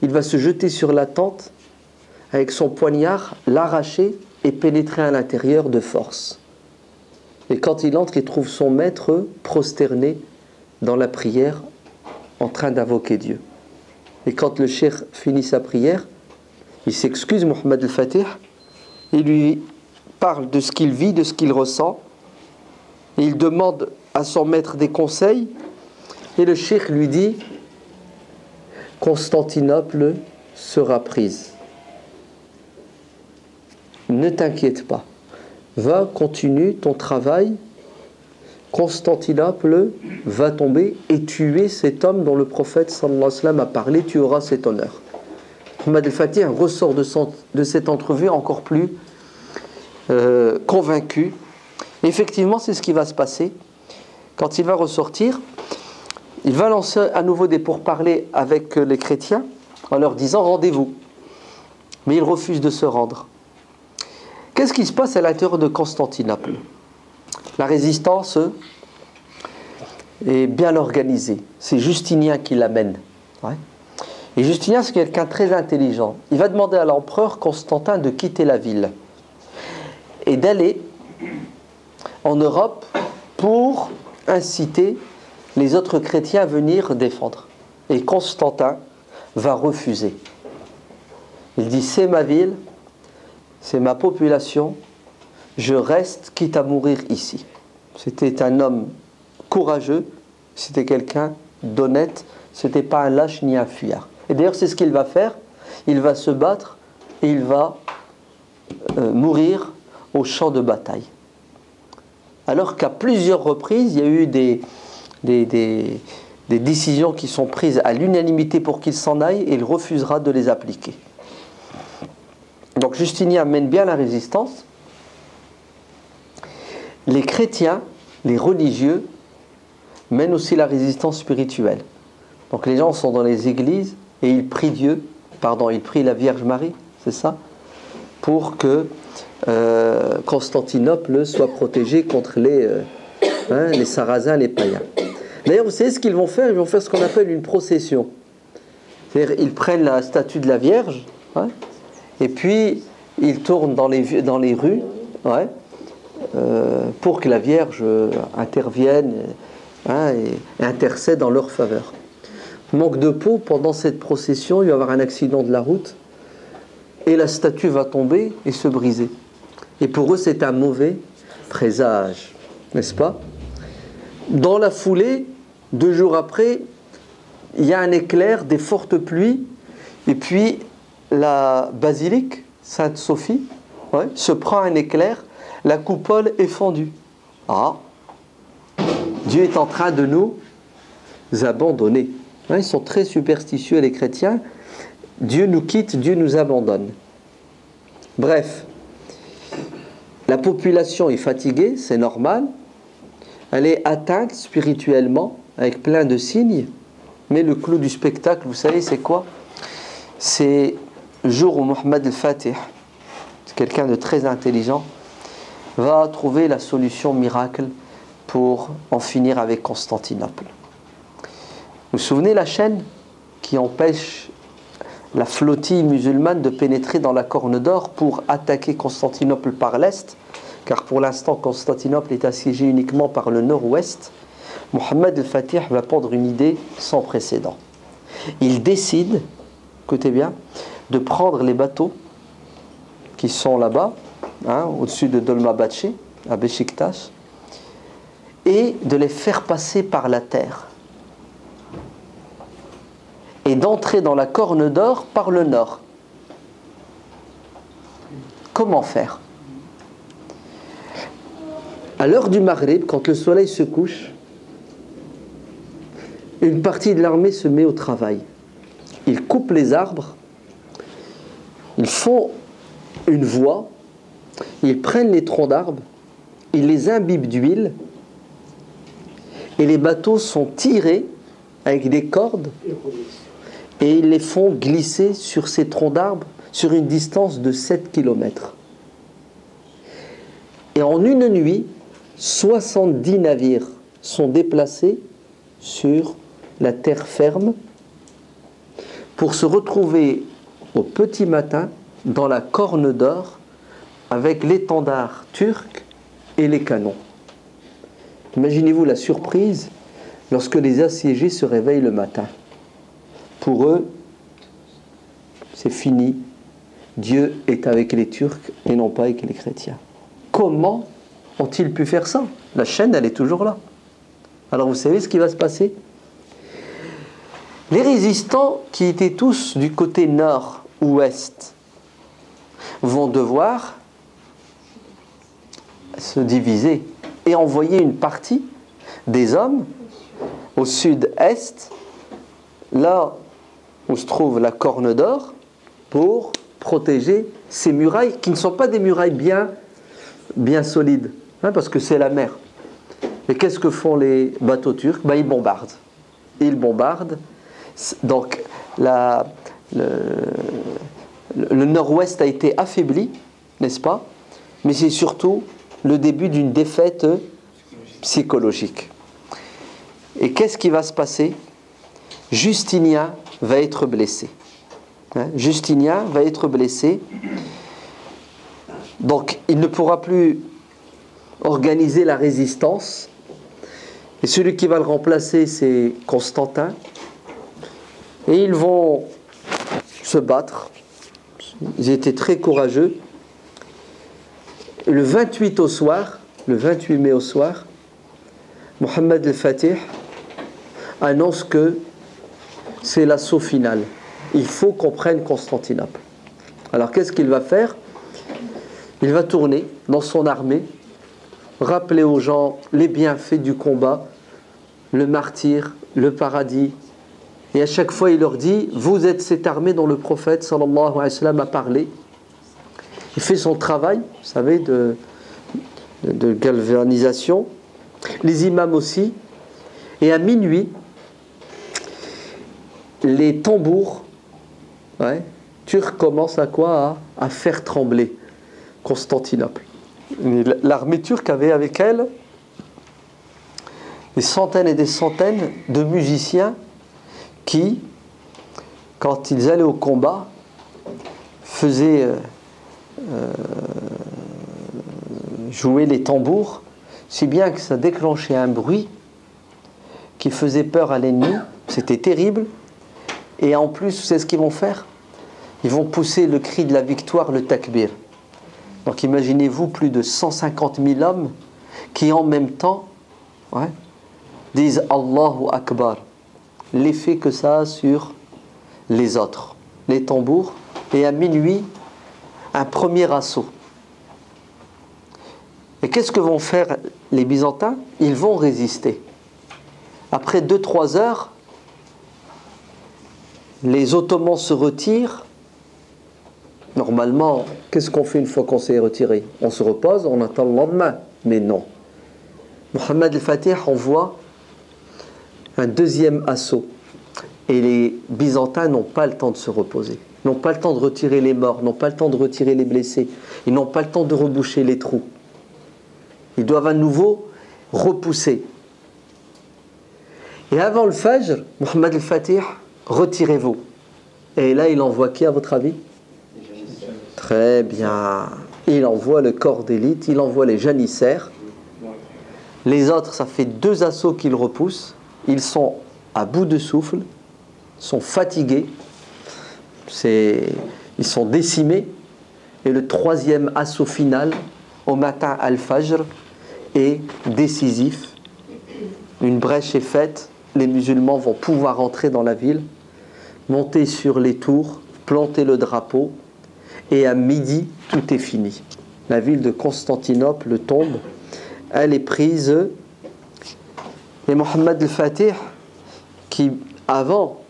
Speaker 1: il va se jeter sur la tente avec son poignard, l'arracher et pénétrer à l'intérieur de force. Et quand il entre, il trouve son maître prosterné dans la prière en train d'invoquer Dieu. Et quand le cheikh finit sa prière, il s'excuse, Mohammed al-Fatih, il lui parle de ce qu'il vit, de ce qu'il ressent, et il demande à son maître des conseils, et le cheikh lui dit, Constantinople sera prise. Ne t'inquiète pas, va, continue ton travail, Constantinople va tomber et tuer cet homme dont le prophète sallallahu alayhi wa sallam a parlé, tu auras cet honneur. Mohammed al-Fatih ressort de cette entrevue encore plus convaincu. Effectivement, c'est ce qui va se passer. Quand il va ressortir, il va lancer à nouveau des pourparlers avec les chrétiens en leur disant rendez-vous. Mais ils refusent de se rendre. Qu'est-ce qui se passe à l'intérieur de Constantinople? La résistance est bien organisée. C'est Justinien qui l'amène. Ouais. Et Justinien, c'est quelqu'un de très intelligent. Il va demander à l'empereur Constantin de quitter la ville et d'aller en Europe pour inciter les autres chrétiens à venir défendre. Et Constantin va refuser. Il dit, c'est ma ville, c'est ma population, je reste quitte à mourir ici. C'était un homme courageux, c'était quelqu'un d'honnête, c'était pas un lâche ni un fuyard. Et d'ailleurs c'est ce qu'il va faire, il va se battre et il va mourir au champ de bataille. alors qu'à plusieurs reprises, il y a eu des décisions qui sont prises à l'unanimité pour qu'il s'en aille, et il refusera de les appliquer. Donc Justinien mène bien la résistance. Les chrétiens, les religieux, mènent aussi la résistance spirituelle. Donc les gens sont dans les églises et ils prient ils prient la Vierge Marie, c'est ça, pour que Constantinople soit protégée contre les Sarrasins, les païens. D'ailleurs, vous savez ce qu'ils vont faire? Ils vont faire ce qu'on appelle une procession. C'est-à-dire, ils prennent la statue de la Vierge, et puis ils tournent dans les rues, pour que la Vierge intervienne et intercède en leur faveur. Manque de peau, pendant cette procession, il va y avoir un accident de la route, et la statue va tomber et se briser. Et pour eux, c'est un mauvais présage, n'est-ce pas? Dans la foulée, 2 jours après, il y a un éclair, des fortes pluies, et puis la basilique Sainte-Sophie se prend un éclair, la coupole est fendue. Ah, Dieu est en train de nous abandonner. Ils sont très superstitieux, les chrétiens. Dieu nous quitte, Dieu nous abandonne. Bref, la population est fatiguée, c'est normal. Elle est atteinte spirituellement, avec plein de signes. Mais le clou du spectacle, vous savez, c'est quoi? C'est le jour où Mohammed al-Fatih, c'est quelqu'un de très intelligent, va trouver la solution miracle pour en finir avec Constantinople. Vous vous souvenez la chaîne qui empêche la flottille musulmane de pénétrer dans la Corne d'Or pour attaquer Constantinople par l'Est, car pour l'instant Constantinople est assiégée uniquement par le nord-ouest. Mohammed al-Fatih va prendre une idée sans précédent. Il décide, écoutez bien, de prendre les bateaux qui sont là-bas, au-dessus de Dolmabahçe, à Beşiktaş, et de les faire passer par la terre, et d'entrer dans la Corne d'Or par le nord. Comment faire? À l'heure du Maghrib, quand le soleil se couche, une partie de l'armée se met au travail. Ils coupent les arbres, ils font une voie, ils prennent les troncs d'arbres, ils les imbibent d'huile, et les bateaux sont tirés avec des cordes, et ils les font glisser sur ces troncs d'arbres sur une distance de 7 km. Et en une nuit, 70 navires sont déplacés sur la terre ferme pour se retrouver au petit matin dans la Corne d'Or avec l'étendard turc et les canons. Imaginez-vous la surprise lorsque les assiégés se réveillent le matin. Pour eux, c'est fini. Dieu est avec les Turcs et non pas avec les chrétiens. Comment ont-ils pu faire ça? La chaîne, elle est toujours là. Alors vous savez ce qui va se passer? Les résistants, qui étaient tous du côté nord ou ouest, vont devoir se diviser et envoyer une partie des hommes au sud-est, là où se trouve la Corne d'Or, pour protéger ces murailles qui ne sont pas des murailles bien solides, parce que c'est la mer. Et qu'est-ce que font les bateaux turcs? Ils bombardent. Ils bombardent. Donc le nord-ouest a été affaibli, n'est-ce pas? Mais c'est surtout le début d'une défaite psychologique. Et qu'est-ce qui va se passer? Justinien va être blessé. Justinien va être blessé. Donc il ne pourra plus organiser la résistance. Et celui qui va le remplacer, c'est Constantin. Et ils vont se battre. Ils étaient très courageux. Et le 28 mai au soir, Mohammed al-Fatih annonce que c'est l'assaut final. Il faut qu'on prenne Constantinople. Alors qu'est-ce qu'il va faire? Il va tourner dans son armée rappeler aux gens les bienfaits du combat, le martyre, le paradis. Et à chaque fois, il leur dit, vous êtes cette armée dont le prophète sallallahu alayhi wa sallam a parlé. Il fait son travail, vous savez, de galvanisation. Les imams aussi. Et à minuit, les tambours turcs commencent à quoi? À faire trembler Constantinople. L'armée turque avait avec elle des centaines et des centaines de musiciens qui, quand ils allaient au combat, faisaient jouer les tambours, si bien que ça déclenchait un bruit qui faisait peur à l'ennemi. C'était terrible. Et en plus, c'est ce qu'ils vont faire. Ils vont pousser le cri de la victoire, le takbir. Donc imaginez-vous plus de 150 000 hommes qui en même temps disent Allahu Akbar. L'effet que ça a sur les autres, les tambours. Et à minuit, un premier assaut. Et qu'est-ce que vont faire les Byzantins? Ils vont résister. Après 2-3 heures, les Ottomans se retirent. Normalement, qu'est-ce qu'on fait une fois qu'on s'est retiré? On se repose, on attend le lendemain. Mais non. Mohammed al-Fatih envoie un deuxième assaut. Et les Byzantins n'ont pas le temps de se reposer. N'ont pas le temps de retirer les morts, n'ont pas le temps de retirer les blessés. Ils n'ont pas le temps de reboucher les trous. Ils doivent à nouveau repousser. Et avant le Fajr, Mohammed al-Fatih, retirez-vous. Et là, il envoie qui à votre avis? Très bien. Il envoie le corps d'élite, il envoie les janissaires. Les autres, ça fait 2 assauts qu'ils repoussent. Ils sont à bout de souffle, sont fatigués, ils sont décimés. Et le 3e assaut final, au matin al-Fajr, est décisif. Une brèche est faite, les musulmans vont pouvoir entrer dans la ville, monter sur les tours, planter le drapeau, et à midi, tout est fini. La ville de Constantinople tombe, elle est prise. Et Mohammed al-Fatih, qui avant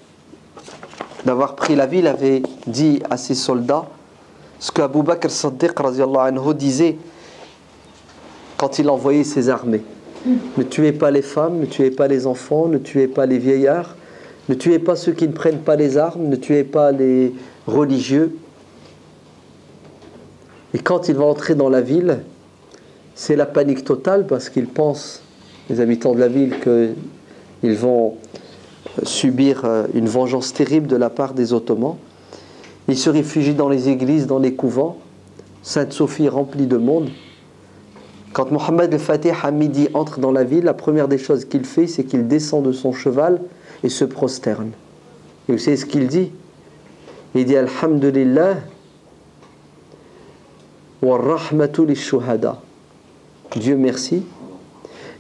Speaker 1: d'avoir pris la ville avait dit à ses soldats ce qu'Abu Bakr Siddiq radiyallahu anhu disait quand il envoyait ses armées: ne tuez pas les femmes, ne tuez pas les enfants, ne tuez pas les vieillards, ne tuez pas ceux qui ne prennent pas les armes, ne tuez pas les religieux. Et quand il va entrer dans la ville, c'est la panique totale, parce qu'ils pensent, les habitants de la ville, qu'ils vont subir une vengeance terrible de la part des Ottomans. Ils se réfugient dans les églises, dans les couvents. Sainte-Sophie remplie de monde. Quand Mohammed al-Fatih à midi entre dans la ville, la première des choses qu'il fait, c'est qu'il descend de son cheval et se prosterne. Et vous savez ce qu'il dit? Il dit Alhamdulillah wa rahmatu lish-shuhada. Dieu merci,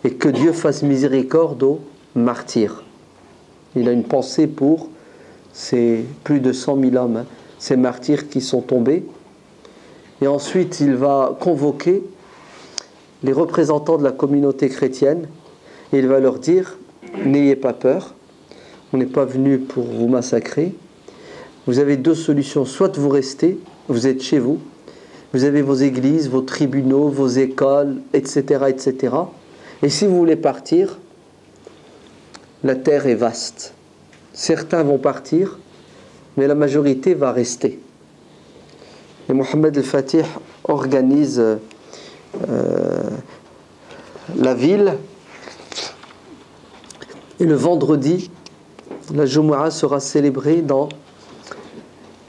Speaker 1: et que Dieu fasse miséricorde aux martyrs. Il a une pensée pour ces plus de 100 000 hommes, ces martyrs qui sont tombés. Et ensuite, il va convoquer les représentants de la communauté chrétienne et il va leur dire: n'ayez pas peur, on n'est pas venu pour vous massacrer. Vous avez 2 solutions: soit vous restez, vous êtes chez vous, vous avez vos églises, vos tribunaux, vos écoles, etc., etc. Et si vous voulez partir, la terre est vaste. Certains vont partir, mais la majorité va rester. Et Mohammed al-Fatih organise la ville. Et le vendredi, la Jumu'ah sera célébrée dans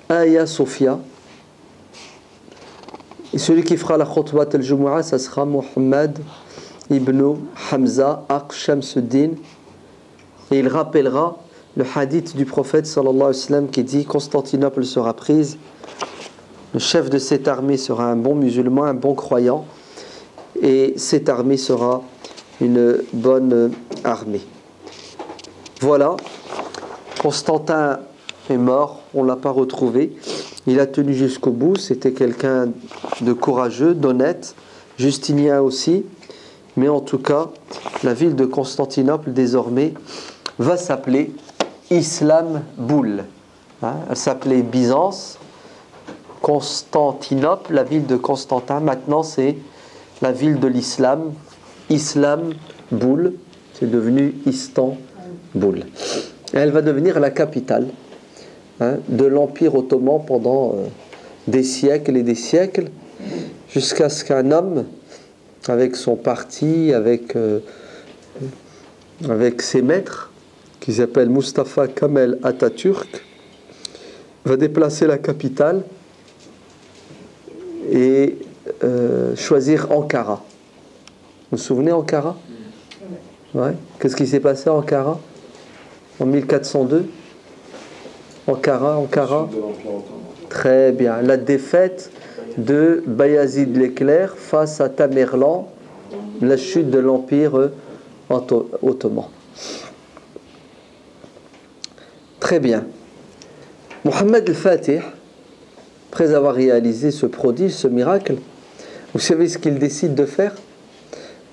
Speaker 1: Hagia Sophia. Et celui qui fera la khutbah al-Jumu'ah, ça sera Mohammed ibn Hamza Shamsuddin. Et il rappellera le hadith du prophète sallallahu alayhi wa sallam qui dit: Constantinople sera prise, le chef de cette armée sera un bon musulman, un bon croyant, et cette armée sera une bonne armée. Voilà, Constantin est mort, on ne l'a pas retrouvé. Il a tenu jusqu'au bout, c'était quelqu'un de courageux, d'honnête. Justinien aussi. Mais en tout cas, la ville de Constantinople, désormais, va s'appeler Istanbul. Elle s'appelait Byzance, Constantinople, la ville de Constantin. Maintenant, c'est la ville de l'islam, Istanbul. C'est devenu Istanbul. Et elle va devenir la capitale de l'Empire ottoman pendant des siècles et des siècles, jusqu'à ce qu'un homme, avec son parti, avec ses maîtres, qui s'appelle Mustafa Kemal Atatürk, va déplacer la capitale et choisir Ankara. Vous vous souvenez Ankara? Ouais. Qu'est-ce qui s'est passé à Ankara en 1402? Ankara. Très bien. La défaite de Bayazid l'Éclair face à Tamerlan, la chute de l'Empire ottoman. Très bien. Mohammed al-Fatih, après avoir réalisé ce prodige, ce miracle, vous savez ce qu'il décide de faire?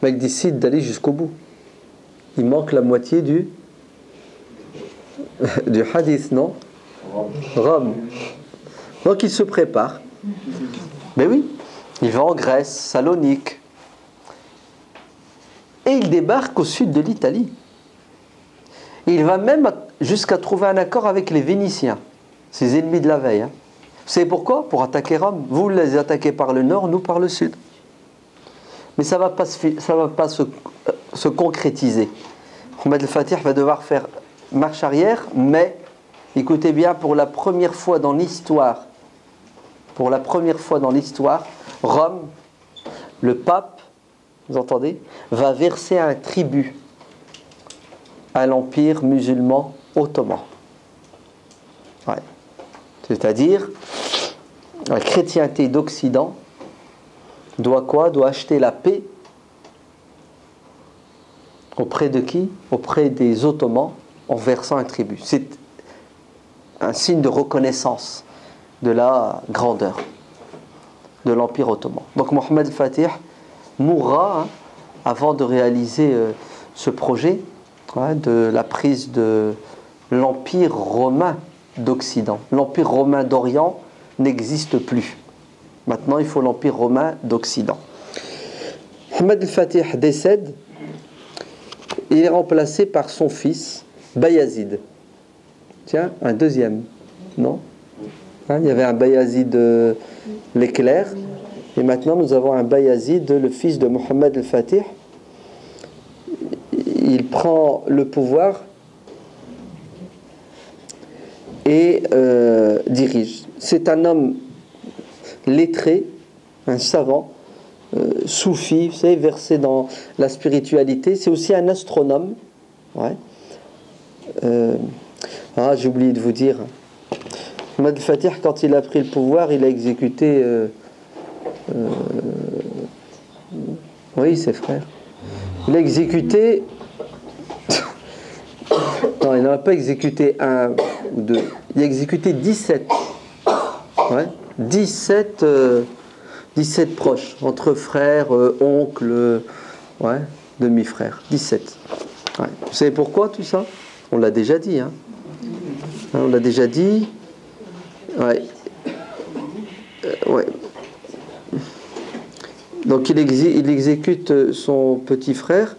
Speaker 1: Il décide d'aller jusqu'au bout. Il manque la moitié du hadith, non? Rome. Donc il se prépare. Mais oui, il va en Grèce, Salonique. Et il débarque au sud de l'Italie. Il va même jusqu'à trouver un accord avec les Vénitiens, ses ennemis de la veille. Vous savez pourquoi? Pour attaquer Rome. Vous les attaquez par le nord, nous par le sud. Mais ça ne va pas se concrétiser. Mohammed al-Fatih va devoir faire marche arrière, mais écoutez bien, pour la première fois dans l'histoire, Rome, le pape, vous entendez, va verser un tribut à l'empire musulman ottoman. Ouais. C'est-à-dire, la chrétienté d'Occident doit quoi? Doit acheter la paix auprès de qui? Auprès des Ottomans, en versant un tribut. C'est un signe de reconnaissance de la grandeur de l'Empire ottoman. Donc Mohammed al-Fatih mourra avant de réaliser ce projet de la prise de l'Empire romain d'Occident. L'Empire romain d'Orient n'existe plus. Maintenant, il faut l'Empire romain d'Occident. Mohammed al-Fatih décède. Il est remplacé par son fils, Bayazid. Tiens, un deuxième, non? Il y avait un Bayazid l'Éclair, et maintenant nous avons un Bayazid, le fils de Mohammed al-Fatih. Il prend le pouvoir et dirige. C'est un homme lettré, un savant, soufi, vous savez, versé dans la spiritualité. C'est aussi un astronome. Ouais. J'ai oublié de vous dire. Mohammed al-Fatih, quand il a pris le pouvoir, il a exécuté oui, ses frères. Il a exécuté non, il n'en a pas exécuté un ou deux. Il a exécuté 17. Ouais. 17 proches, entre frères, oncles, demi-frères. 17. Ouais. Vous savez pourquoi tout ça? On l'a déjà dit. On l'a déjà dit. Ouais. Donc il exécute son petit frère.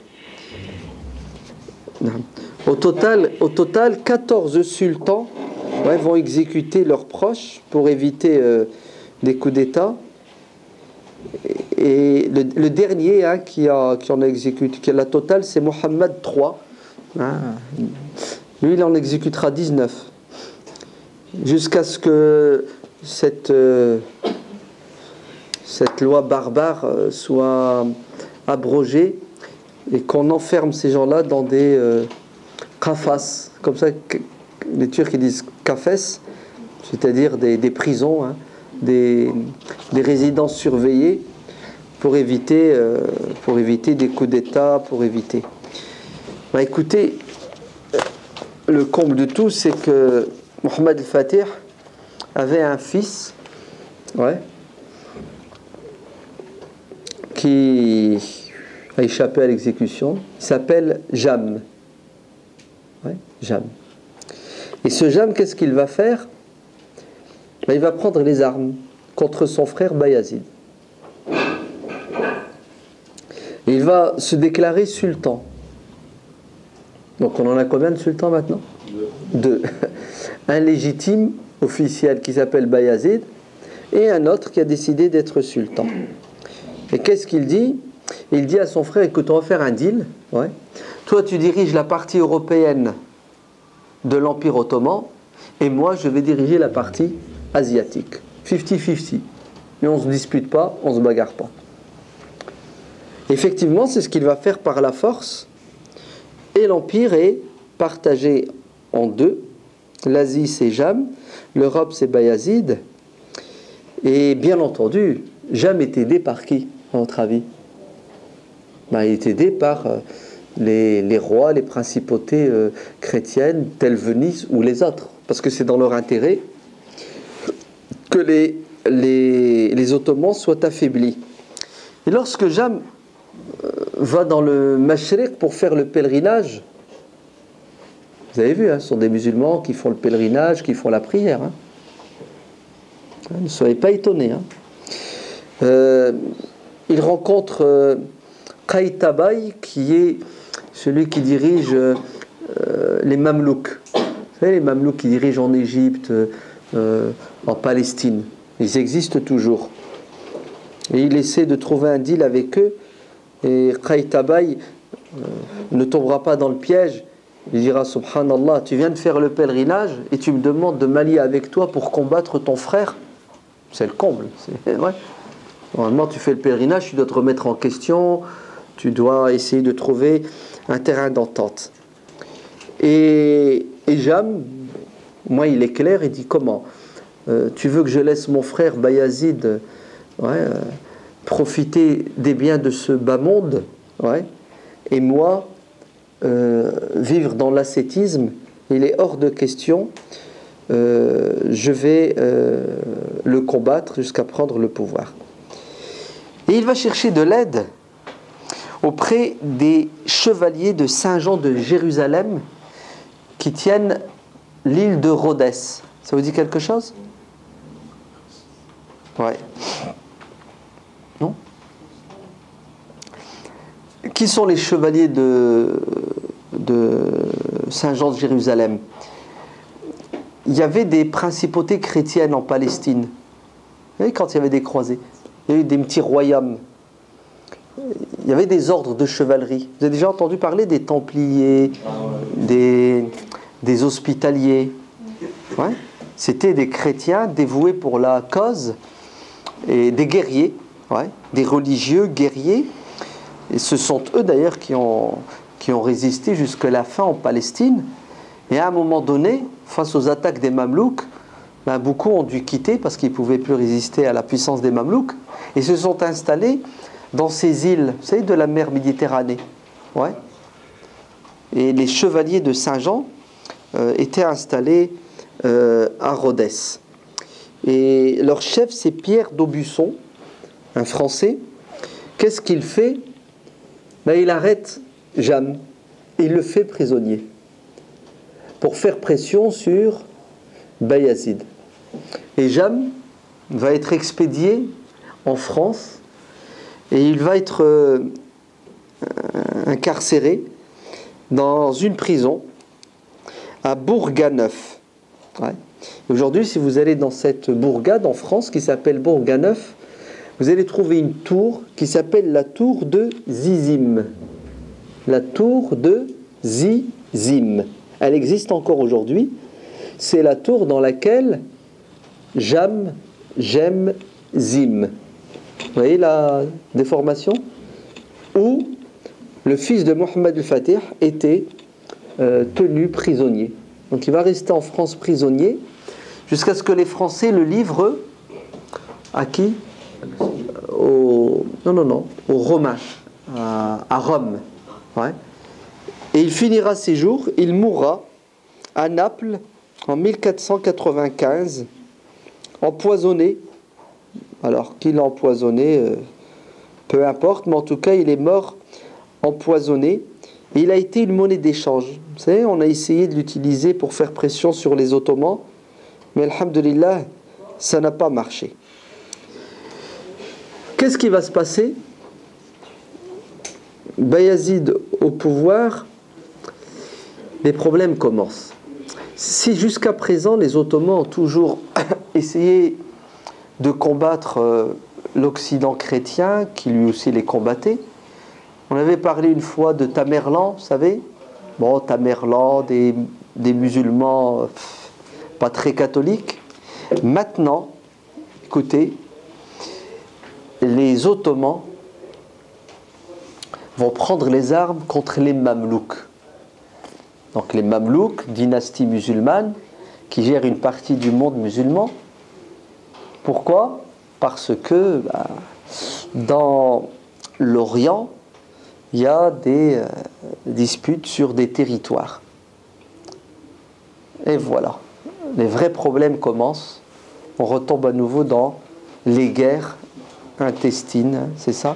Speaker 1: Au total, 14 sultans vont exécuter leurs proches pour éviter des coups d'État. Et le dernier qui en a exécuté, la totale, c'est Mohammed III. Lui, il en exécutera 19. Jusqu'à ce que cette loi barbare soit abrogée et qu'on enferme ces gens-là dans des kafas, comme ça les Turcs ils disent kafes, c'est-à-dire des prisons, des résidences surveillées pour éviter des coups d'État, pour éviter. Écoutez, le comble de tout, c'est que Mohammed al-Fatih avait un fils, qui a échappé à l'exécution. Il s'appelle Jam. Ouais, Jam. Et ce Jam, qu'est-ce qu'il va faire? Il va prendre les armes contre son frère Bayazid. Et il va se déclarer sultan. Donc on en a combien de sultans maintenant? Deux. Un légitime officiel qui s'appelle Bayazid et un autre qui a décidé d'être sultan. Et qu'est-ce qu'il dit? Il dit à son frère, écoute, on va faire un deal. Ouais. Toi, tu diriges la partie européenne de l'Empire ottoman et moi, je vais diriger la partie asiatique. 50-50. Mais on ne se dispute pas, on ne se bagarre pas. Effectivement, c'est ce qu'il va faire par la force. Et l'Empire est partagé en deux. L'Asie, c'est Jam. L'Europe, c'est Bayazid. Et bien entendu, Jam est aidé par qui, à votre avis? Il est aidé par les rois, les principautés chrétiennes, telles Venise ou les autres. Parce que c'est dans leur intérêt que les Ottomans soient affaiblis. Et lorsque Jam va dans le Mashriq pour faire le pèlerinage, vous avez vu, ce sont des musulmans qui font le pèlerinage, qui font la prière. Ne soyez pas étonnés. Il rencontre Qaïtabaï, qui est celui qui dirige les Mamelouks. Vous savez, les Mamelouks qui dirigent en Égypte, en Palestine. Ils existent toujours. Et il essaie de trouver un deal avec eux. Et Qaïtabaï ne tombera pas dans le piège. Il dira, subhanallah, tu viens de faire le pèlerinage et tu me demandes de m'allier avec toi pour combattre ton frère. C'est le comble. Ouais. Normalement, tu fais le pèlerinage, tu dois te remettre en question, tu dois essayer de trouver un terrain d'entente. Et Jam, moi, il est clair, il dit, comment tu veux que je laisse mon frère Bayazid profiter des biens de ce bas monde, et moi vivre dans l'ascétisme? Il est hors de question. Je vais le combattre jusqu'à prendre le pouvoir. Et il va chercher de l'aide auprès des chevaliers de Saint-Jean de Jérusalem qui tiennent l'île de Rhodes. Ça vous dit quelque chose? Ouais. Non? Qui sont les chevaliers de Saint-Jean de Jérusalem? Il y avait des principautés chrétiennes en Palestine. Vous voyez, quand il y avait des croisés, il y a eu des petits royaumes. Il y avait des ordres de chevalerie. Vous avez déjà entendu parler des Templiers, des Hospitaliers? Ouais. C'était des chrétiens dévoués pour la cause et des guerriers, des religieux guerriers. Et ce sont eux d'ailleurs qui ont résisté jusqu'à la fin en Palestine. Et à un moment donné, face aux attaques des Mamelouks, beaucoup ont dû quitter parce qu'ils ne pouvaient plus résister à la puissance des Mamelouks et se sont installés dans ces îles, vous savez, de la mer Méditerranée. Et les chevaliers de Saint-Jean étaient installés à Rhodes. Et leur chef, c'est Pierre d'Aubusson, un Français. Qu'est-ce qu'il fait? Il arrête Jam et il le fait prisonnier pour faire pression sur Bayazid. Et Jam va être expédié en France et il va être incarcéré dans une prison à Bourganeuf. Aujourd'hui, si vous allez dans cette bourgade en France qui s'appelle Bourganeuf, vous allez trouver une tour qui s'appelle la tour de Zizim. La tour de Zizim. Elle existe encore aujourd'hui. C'est la tour dans laquelle Jam, Jem, Zim. Vous voyez la déformation? Où le fils de Mohammed al-Fatih était tenu prisonnier. Donc il va rester en France prisonnier jusqu'à ce que les Français le livrent à qui? Aux Romains, à Rome. Et il finira ses jours, il mourra à Naples en 1495, empoisonné. Alors, qui l'a empoisonné, peu importe, mais en tout cas, il est mort empoisonné, et il a été une monnaie d'échange. Vous savez, on a essayé de l'utiliser pour faire pression sur les Ottomans, mais alhamdulillah, ça n'a pas marché. Qu'est-ce qui va se passer? Bayazid au pouvoir, les problèmes commencent. Si jusqu'à présent les Ottomans ont toujours essayé de combattre l'Occident chrétien, qui lui aussi les combattait, on avait parlé une fois de Tamerlan, vous savez, bon, Tamerlan, des musulmans pas très catholiques. Maintenant, écoutez, les Ottomans vont prendre les armes contre les Mamelouks. Donc les Mamelouks, dynastie musulmane, qui gère une partie du monde musulman. Pourquoi? Parce que dans l'Orient, il y a des disputes sur des territoires. Et voilà, les vrais problèmes commencent. On retombe à nouveau dans les guerres intestines, c'est ça,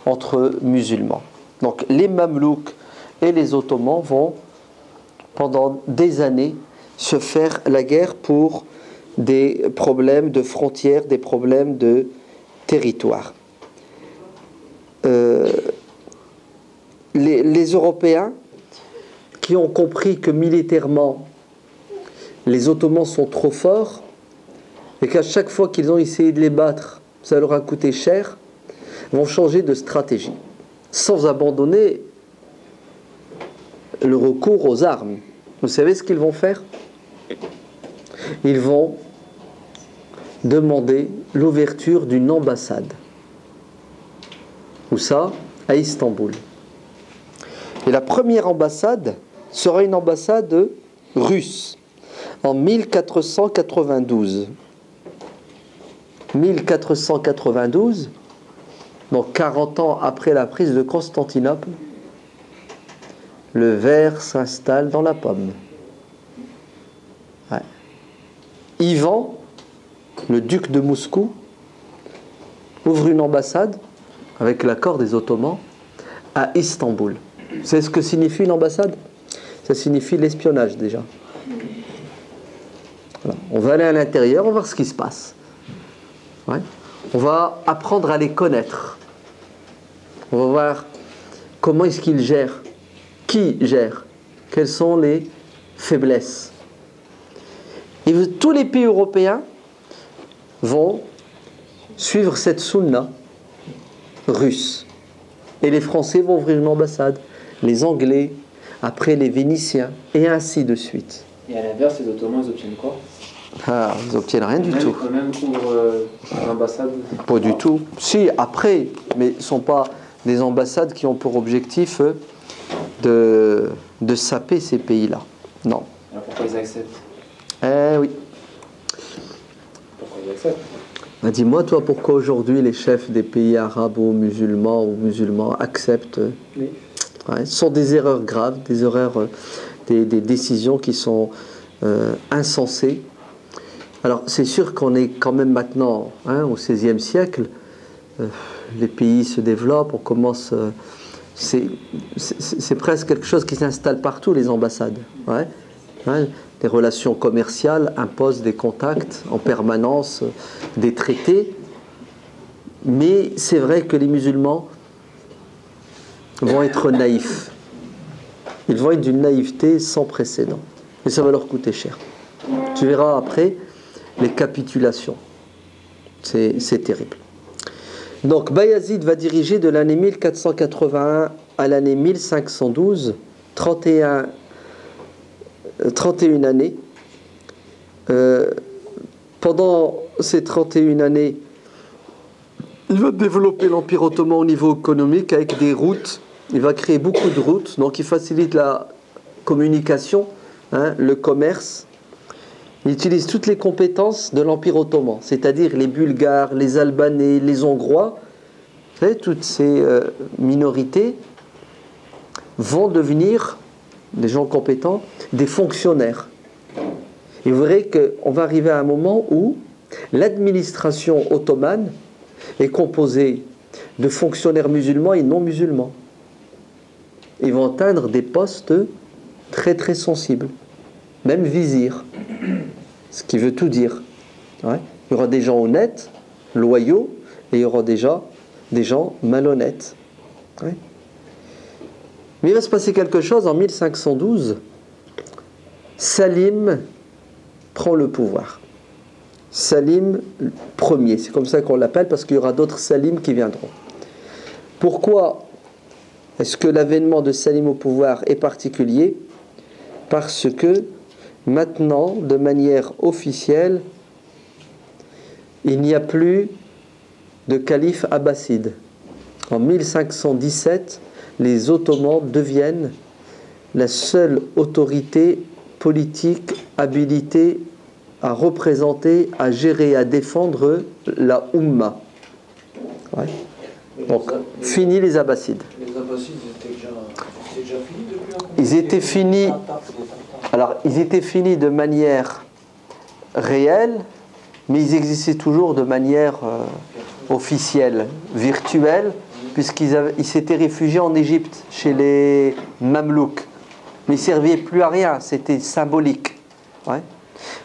Speaker 1: entre musulmans. Donc les Mamelouks et les Ottomans vont, pendant des années, se faire la guerre pour des problèmes de frontières, des problèmes de territoire. Les Européens qui ont compris que militairement les Ottomans sont trop forts et qu'à chaque fois qu'ils ont essayé de les battre, ça leur a coûté cher, vont changer de stratégie sans abandonner le recours aux armes. Vous savez ce qu'ils vont faire? Ils vont demander l'ouverture d'une ambassade. Où ça? À Istanbul. Et la première ambassade sera une ambassade russe en 1492. 1492, donc 40 ans après la prise de Constantinople, le ver s'installe dans la pomme. Ouais. Ivan, le duc de Moscou, ouvre une ambassade avec l'accord des Ottomans à Istanbul. C'est ce que signifie une ambassade? Ça signifie l'espionnage déjà. Voilà. On va aller à l'intérieur, on va voir ce qui se passe. Ouais. On va apprendre à les connaître. On va voir comment est-ce qu'ils gèrent, qui gère, quelles sont les faiblesses. Et tous les pays européens vont suivre cette sunna russe. Et les Français vont ouvrir une ambassade, les Anglais, après les Vénitiens, et ainsi de suite.
Speaker 2: Et à l'inverse, les Ottomans, ils obtiennent quoi?
Speaker 1: Ah, ils n'obtiennent rien du tout.
Speaker 2: Même pour l'ambassade?
Speaker 1: Pas du tout. Si, après, mais ce ne sont pas des ambassades qui ont pour objectif de saper ces pays-là. Non.
Speaker 2: Alors pourquoi ils acceptent?
Speaker 1: Oui.
Speaker 2: Pourquoi ils acceptent?
Speaker 1: Dis-moi, toi, pourquoi aujourd'hui les chefs des pays arabo-musulmans ou musulmans acceptent?
Speaker 2: Oui.
Speaker 1: Ouais, ce sont des erreurs graves, des erreurs, des décisions qui sont insensées. Alors, c'est sûr qu'on est quand même maintenant, au XVIe siècle, les pays se développent, on commence... c'est presque quelque chose qui s'installe partout, les ambassades. Ouais. Ouais. Les relations commerciales imposent des contacts en permanence, des traités. Mais c'est vrai que les musulmans vont être naïfs. Ils vont être d'une naïveté sans précédent. Et ça va leur coûter cher. Tu verras après les capitulations. C'est terrible. Donc Bayazid va diriger de l'année 1481 à l'année 1512, 31 années. Pendant ces 31 années, il va développer l'Empire ottoman au niveau économique avec des routes. Il va créer beaucoup de routes, donc il facilite la communication, le commerce. Il utilise toutes les compétences de l'Empire ottoman, c'est-à-dire les Bulgares, les Albanais, les Hongrois. Vous savez, toutes ces minorités vont devenir, des gens compétents, des fonctionnaires. Et vous verrez qu'on va arriver à un moment où l'administration ottomane est composée de fonctionnaires musulmans et non musulmans. ils vont atteindre des postes très très sensibles, même vizir, ce qui veut tout dire. Ouais. Il y aura des gens honnêtes, loyaux, et il y aura déjà des gens malhonnêtes. Ouais. Mais il va se passer quelque chose en 1512. Salim prend le pouvoir. Salim Ier, c'est comme ça qu'on l'appelle parce qu'il y aura d'autres Salim qui viendront. Pourquoi est-ce que l'avènement de Salim au pouvoir est particulier? Parce que maintenant, de manière officielle, il n'y a plus de calife abbasside. En 1517, les Ottomans deviennent la seule autorité politique habilitée à représenter, à gérer, à défendre la Oumma. Ouais. Donc, fini les Abbassides.
Speaker 3: Les Abbassides étaient déjà finis depuis un moment.
Speaker 1: Ils étaient finis. Alors, ils étaient finis de manière réelle, mais ils existaient toujours de manière officielle, virtuelle, puisqu'ils s'étaient réfugiés en Égypte, chez les Mamelouks. Mais ils ne servaient plus à rien, c'était symbolique. Ouais.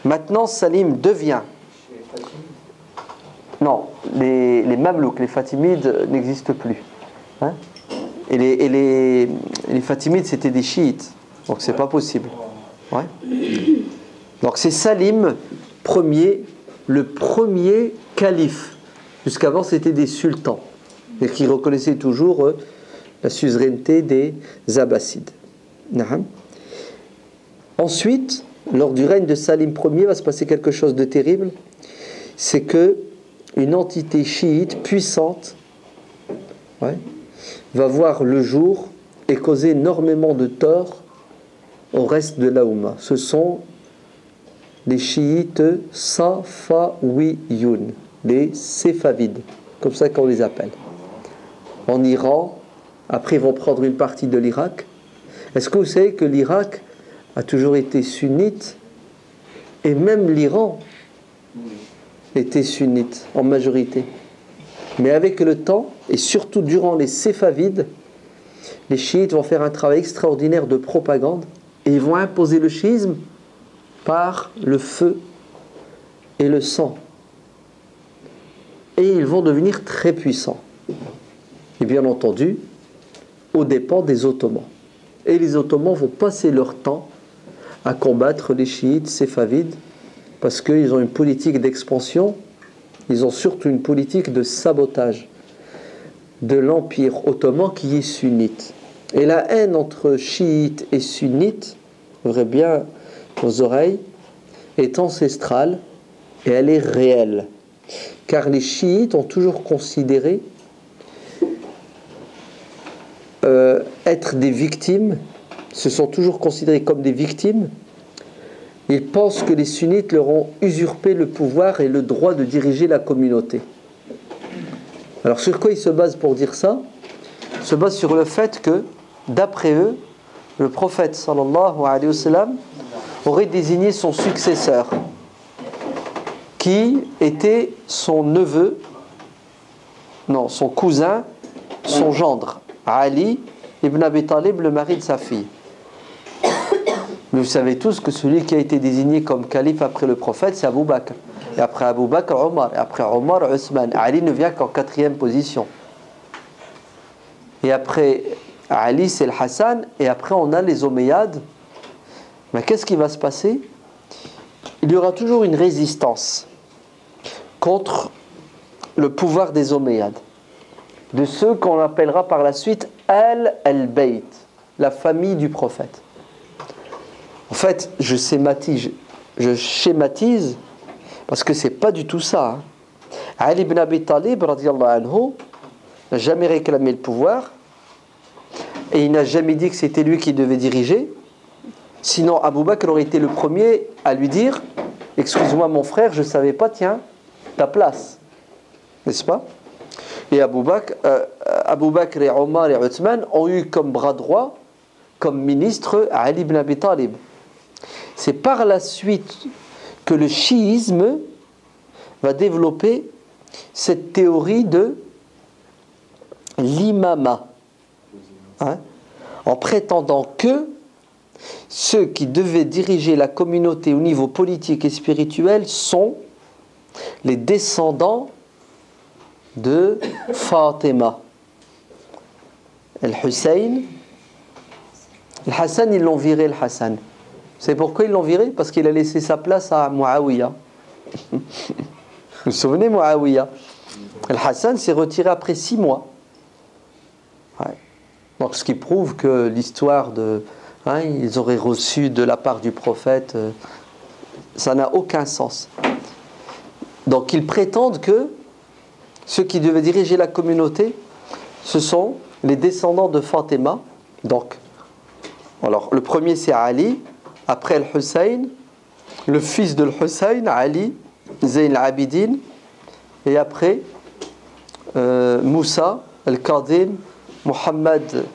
Speaker 1: Maintenant, Salim devient... Non, les Mamelouks, les Fatimides n'existent plus. Hein? Et les Fatimides, c'était des chiites. Donc, c'est pas possible. Ouais. Donc, c'est Salim Ier, le premier calife. Jusqu'avant, c'était des sultans. Et qui reconnaissaient toujours la suzeraineté des Abbassides. Ensuite, lors du règne de Salim Ier, va se passer quelque chose de terrible. C'est que une entité chiite puissante va voir le jour et causer énormément de tort au reste de la Oumma. Ce sont les chiites Safawiyoun, les Séfavides, comme ça qu'on les appelle. En Iran, après ils vont prendre une partie de l'Irak. Est-ce que vous savez que l'Irak a toujours été sunnite et même l'Iran était sunnite en majorité. Mais avec le temps, et surtout durant les Séfavides, les chiites vont faire un travail extraordinaire de propagande et ils vont imposer le chiisme par le feu et le sang. Et ils vont devenir très puissants. Et bien entendu, aux dépens des Ottomans. Et les Ottomans vont passer leur temps à combattre les chiites séfavides parce qu'ils ont une politique d'expansion, ils ont surtout une politique de sabotage de l'empire ottoman qui est sunnite. Et la haine entre chiites et sunnites, ouvrez bien vos oreilles, est ancestrale et elle est réelle. Car les chiites ont toujours considéré être des victimes, se sont toujours considérés comme des victimes. Ils pensent que les sunnites leur ont usurpé le pouvoir et le droit de diriger la communauté. Alors sur quoi ils se basent pour dire ça? Ils se basent sur le fait que, d'après eux, le prophète sallallahu alayhi wa sallam aurait désigné son successeur, qui était son neveu, non, son cousin, son gendre, Ali ibn Abi Talib, le mari de sa fille. Mais vous savez tous que celui qui a été désigné comme calife après le prophète, c'est Abu Bakr. Et après Abu Bakr, Omar. Et après Omar, Othman. Ali ne vient qu'en 4e position. Et après Ali, c'est le Hassan. Et après, on a les Omeyyades. Mais qu'est-ce qui va se passer? Il y aura toujours une résistance contre le pouvoir des Omeyyades. De ceux qu'on appellera par la suite Al-Bayt, la famille du prophète. En fait, je schématise parce que c'est pas du tout ça. Ali ibn Abi Talib, radiyallahu anhu, n'a jamais réclamé le pouvoir et il n'a jamais dit que c'était lui qui devait diriger. Sinon, Abu Bakr aurait été le premier à lui dire « Excuse-moi mon frère, je ne savais pas, tiens, ta place. » N'est-ce pas? Et Abu Bakr et Omar et Othman ont eu comme bras droit, comme ministre, Ali ibn Abi Talib. C'est par la suite que le chiisme va développer cette théorie de l'imama. Hein? en prétendant que ceux qui devaient diriger la communauté au niveau politique et spirituel sont les descendants de Fatima. El-Hussein. Le Hassan, ils l'ont viré, le Hassan. C'est pourquoi ils l'ont viré? Parce qu'il a laissé sa place à Muawiyah. Vous vous souvenez, Muawiyah? Le Hassan s'est retiré après 6 mois. Ouais. Donc, ce qui prouve que l'histoire de... ils auraient reçu de la part du prophète, ça n'a aucun sens. Donc, ils prétendent que ceux qui devaient diriger la communauté, ce sont les descendants de Fatima. Donc, alors, le premier c'est Ali, après le Hussein, le fils de Hussein, Ali, Zayn al-Abidin, et après Moussa, Al-Qadim, Muhammad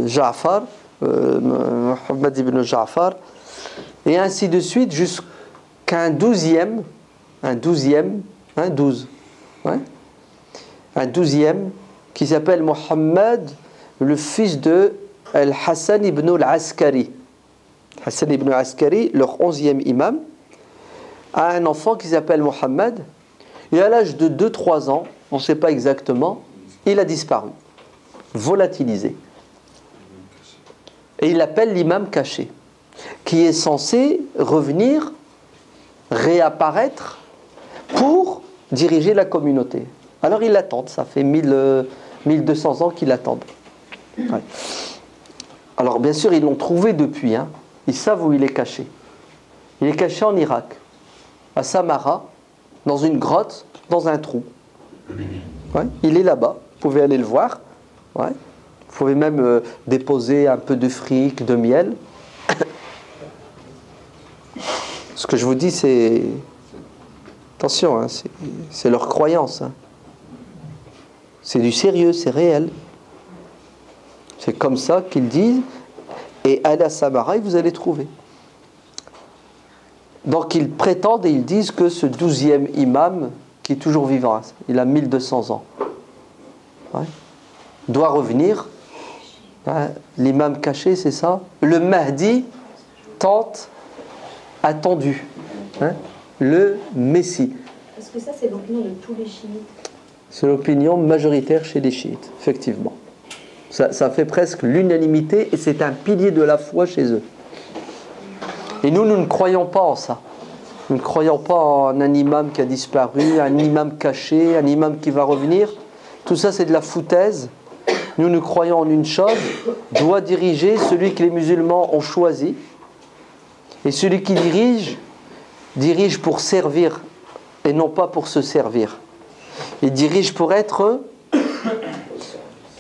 Speaker 1: Ja'far, Muhammad ibn Ja'far, et ainsi de suite jusqu'à un 12e, un 12e qui s'appelle Muhammad, le fils de Al-Hassan ibn al-Askari. Hassan ibn al-Askari, leur 11e imam, a un enfant qui s'appelle Muhammad, et à l'âge de 2-3 ans, on ne sait pas exactement, il a disparu, volatilisé. Et il l'appelle l'imam caché, qui est censé revenir, réapparaître pour diriger la communauté. Alors ils l'attendent, ça fait 1200 ans qu'ils l'attendent. Ouais. Alors bien sûr, ils l'ont trouvé depuis, ils savent où il est caché. Il est caché en Irak, à Samara, dans une grotte, dans un trou. Ouais. Il est là-bas, vous pouvez aller le voir. Ouais. Vous pouvez même déposer un peu de fric, de miel. Ce que je vous dis, c'est... Attention, c'est leur croyance. C'est du sérieux, c'est réel. C'est comme ça qu'ils disent. Et allez à Samara et vous allez trouver. Donc ils prétendent et ils disent que ce 12e imam, qui est toujours vivant, il a 1200 ans, doit revenir. L'imam caché, c'est ça. Le Mahdi tente attendu. Le Messie.
Speaker 4: Est-ce que ça, c'est l'opinion de tous les chiites?
Speaker 1: C'est l'opinion majoritaire chez les chiites, effectivement. Ça fait presque l'unanimité et c'est un pilier de la foi chez eux. Et nous ne croyons pas en ça. Nous ne croyons pas en un imam qui a disparu, un imam caché, un imam qui va revenir. Tout ça, c'est de la foutaise. Nous croyons en une chose, doit diriger celui que les musulmans ont choisi. Et celui qui dirige pour servir et non pas pour se servir. Il dirige pour être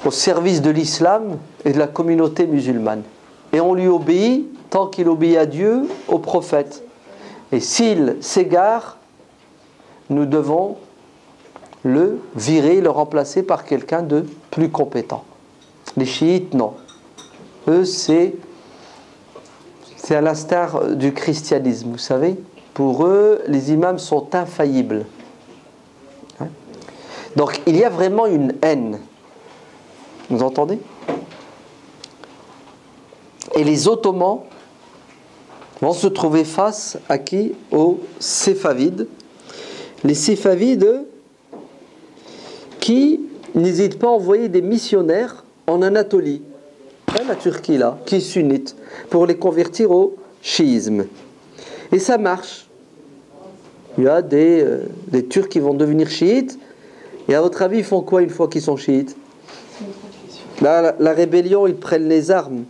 Speaker 1: au service de l'islam et de la communauté musulmane. Et on lui obéit tant qu'il obéit à Dieu, au prophète. Et s'il s'égare, nous devons le virer, le remplacer par quelqu'un de plus compétent. Les chiites, non. Eux, c'est à l'instar du christianisme, vous savez. Pour eux, les imams sont infaillibles. Donc, il y a vraiment une haine. Vous entendez? Et les Ottomans vont se trouver face à qui? Aux Séfavides. Les Séfavides qui n'hésitent pas à envoyer des missionnaires en Anatolie, la Turquie là, qui est sunnite, pour les convertir au chiisme. Et ça marche. Il y a des Turcs qui vont devenir chiites. Et à votre avis, ils font quoi une fois qu'ils sont chiites? Là, la rébellion, ils prennent les armes.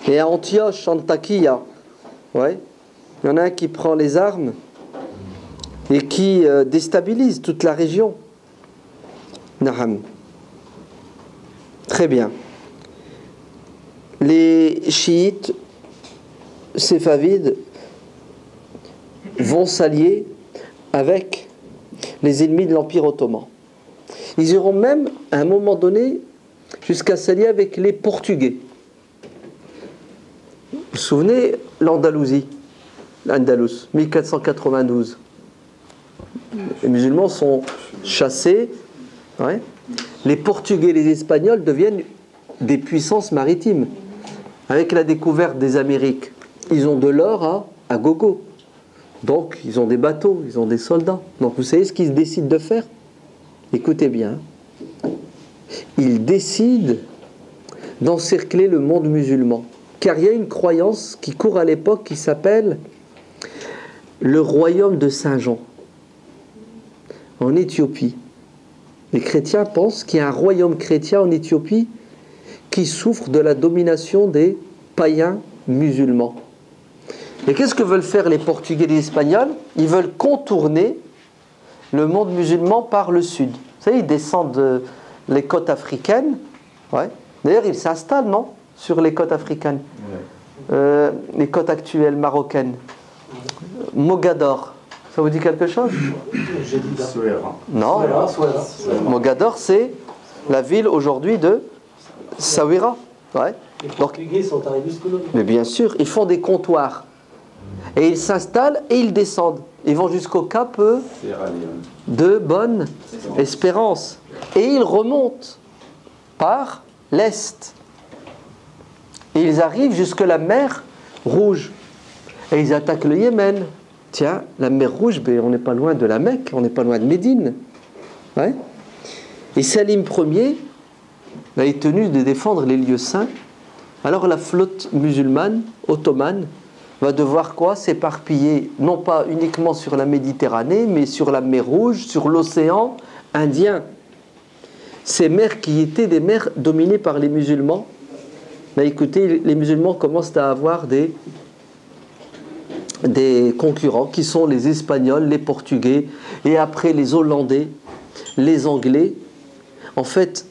Speaker 1: Et à Antioche, Antakya, il y en a un qui prend les armes et qui déstabilise toute la région. Naham. Très bien. Les chiites séfavides vont s'allier avec les ennemis de l'Empire ottoman. Ils iront même, à un moment donné, jusqu'à s'allier avec les Portugais. Vous vous souvenez, l'Andalousie, l'Andalus, 1492. Les musulmans sont chassés. Les Portugais et les Espagnols deviennent des puissances maritimes. Avec la découverte des Amériques, ils ont de l'or à gogo. Donc, ils ont des bateaux, ils ont des soldats. Donc, vous savez ce qu'ils décident de faire? Écoutez bien. Ils décident d'encercler le monde musulman. Car il y a une croyance qui court à l'époque qui s'appelle le royaume de Saint-Jean. En Éthiopie. Les chrétiens pensent qu'il y a un royaume chrétien en Éthiopie qui souffre de la domination des païens musulmans. Et qu'est-ce que veulent faire les Portugais et les Espagnols? Ils veulent contourner le monde musulman par le sud. Vous savez, ils descendent les côtes africaines. Ouais. D'ailleurs, ils s'installent, non? Sur les côtes africaines. Ouais. Les côtes actuelles marocaines. Mogador. Ça vous dit quelque chose? Non. Mogador, c'est la ville aujourd'hui de Sawira. Ouais.
Speaker 5: Les Portugais sont arrivés jusque-là.
Speaker 1: Mais bien sûr, ils font des comptoirs. Et ils s'installent et ils descendent. Ils vont jusqu'au cap de Bonne Espérance. Et ils remontent par l'est. Et ils arrivent jusque la mer Rouge. Et ils attaquent le Yémen. Tiens, la mer Rouge, ben, on n'est pas loin de la Mecque, on n'est pas loin de Médine. Ouais. Et Salim Ier est tenu de défendre les lieux saints. Alors la flotte musulmane, ottomane, va devoir quoi? S'éparpiller, non pas uniquement sur la Méditerranée, mais sur la mer Rouge, sur l'océan Indien. Ces mers qui étaient des mers dominées par les musulmans. Là, écoutez, les musulmans commencent à avoir des concurrents qui sont les Espagnols, les Portugais, et après les Hollandais, les Anglais. En fait,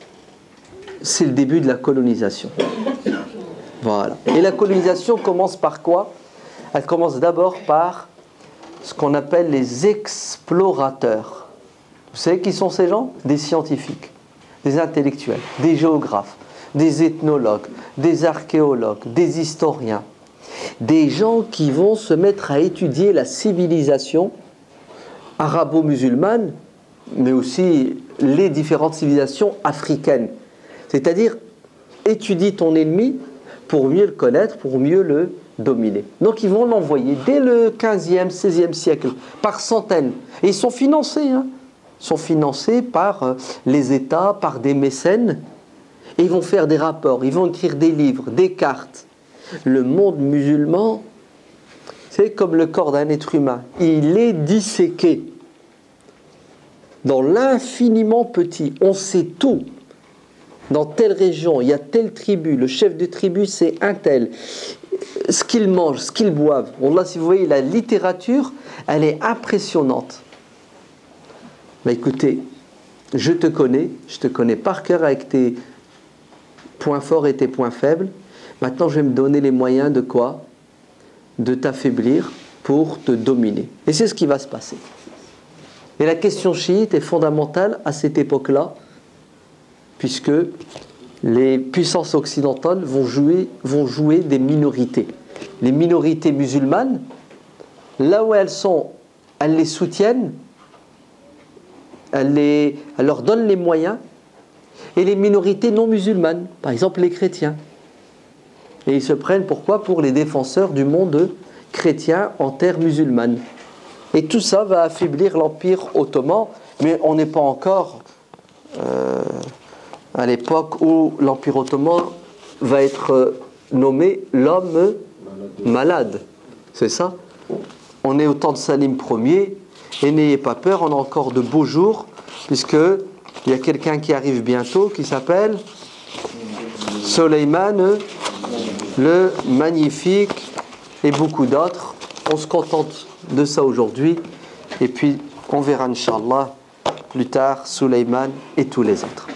Speaker 1: c'est le début de la colonisation. Voilà. Et la colonisation commence par quoi? Elle commence d'abord par ce qu'on appelle les explorateurs. Vous savez qui sont ces gens? Des scientifiques, des intellectuels, des géographes, des ethnologues, des archéologues, des historiens. Des gens qui vont se mettre à étudier la civilisation arabo-musulmane, mais aussi les différentes civilisations africaines. C'est-à-dire, étudie ton ennemi pour mieux le connaître, pour mieux le dominer. Donc ils vont l'envoyer dès le 15e, 16e siècle, par centaines. Et ils sont financés, hein. Ils sont financés par les États, par des mécènes. Et ils vont faire des rapports, ils vont écrire des livres, des cartes. Le monde musulman, c'est comme le corps d'un être humain. Il est disséqué. Dans l'infiniment petit, on sait tout. Dans telle région, il y a telle tribu, le chef de tribu c'est un tel. Ce qu'ils mangent, ce qu'ils boivent. Bon, là, si vous voyez, la littérature, elle est impressionnante. Bah, écoutez, je te connais par cœur avec tes points forts et tes points faibles. Maintenant, je vais me donner les moyens de quoi? De t'affaiblir pour te dominer. Et c'est ce qui va se passer. Et la question chiite est fondamentale à cette époque-là, puisque les puissances occidentales vont jouer des minorités. Les minorités musulmanes, là où elles sont, elles les soutiennent, elles leur donnent les moyens, et les minorités non musulmanes, par exemple les chrétiens. Et ils se prennent pourquoi? Pour les défenseurs du monde chrétien en terre musulmane. Et tout ça va affaiblir l'Empire ottoman, mais on n'est pas encore à l'époque où l'Empire ottoman va être nommé l'homme malade. C'est ça? On est au temps de Salim Ier, et n'ayez pas peur, on a encore de beaux jours, puisqu'il y a quelqu'un qui arrive bientôt qui s'appelle Soleiman le Magnifique et beaucoup d'autres. On se contente de ça aujourd'hui, et puis on verra, Inch'Allah, plus tard, Soleiman et tous les autres.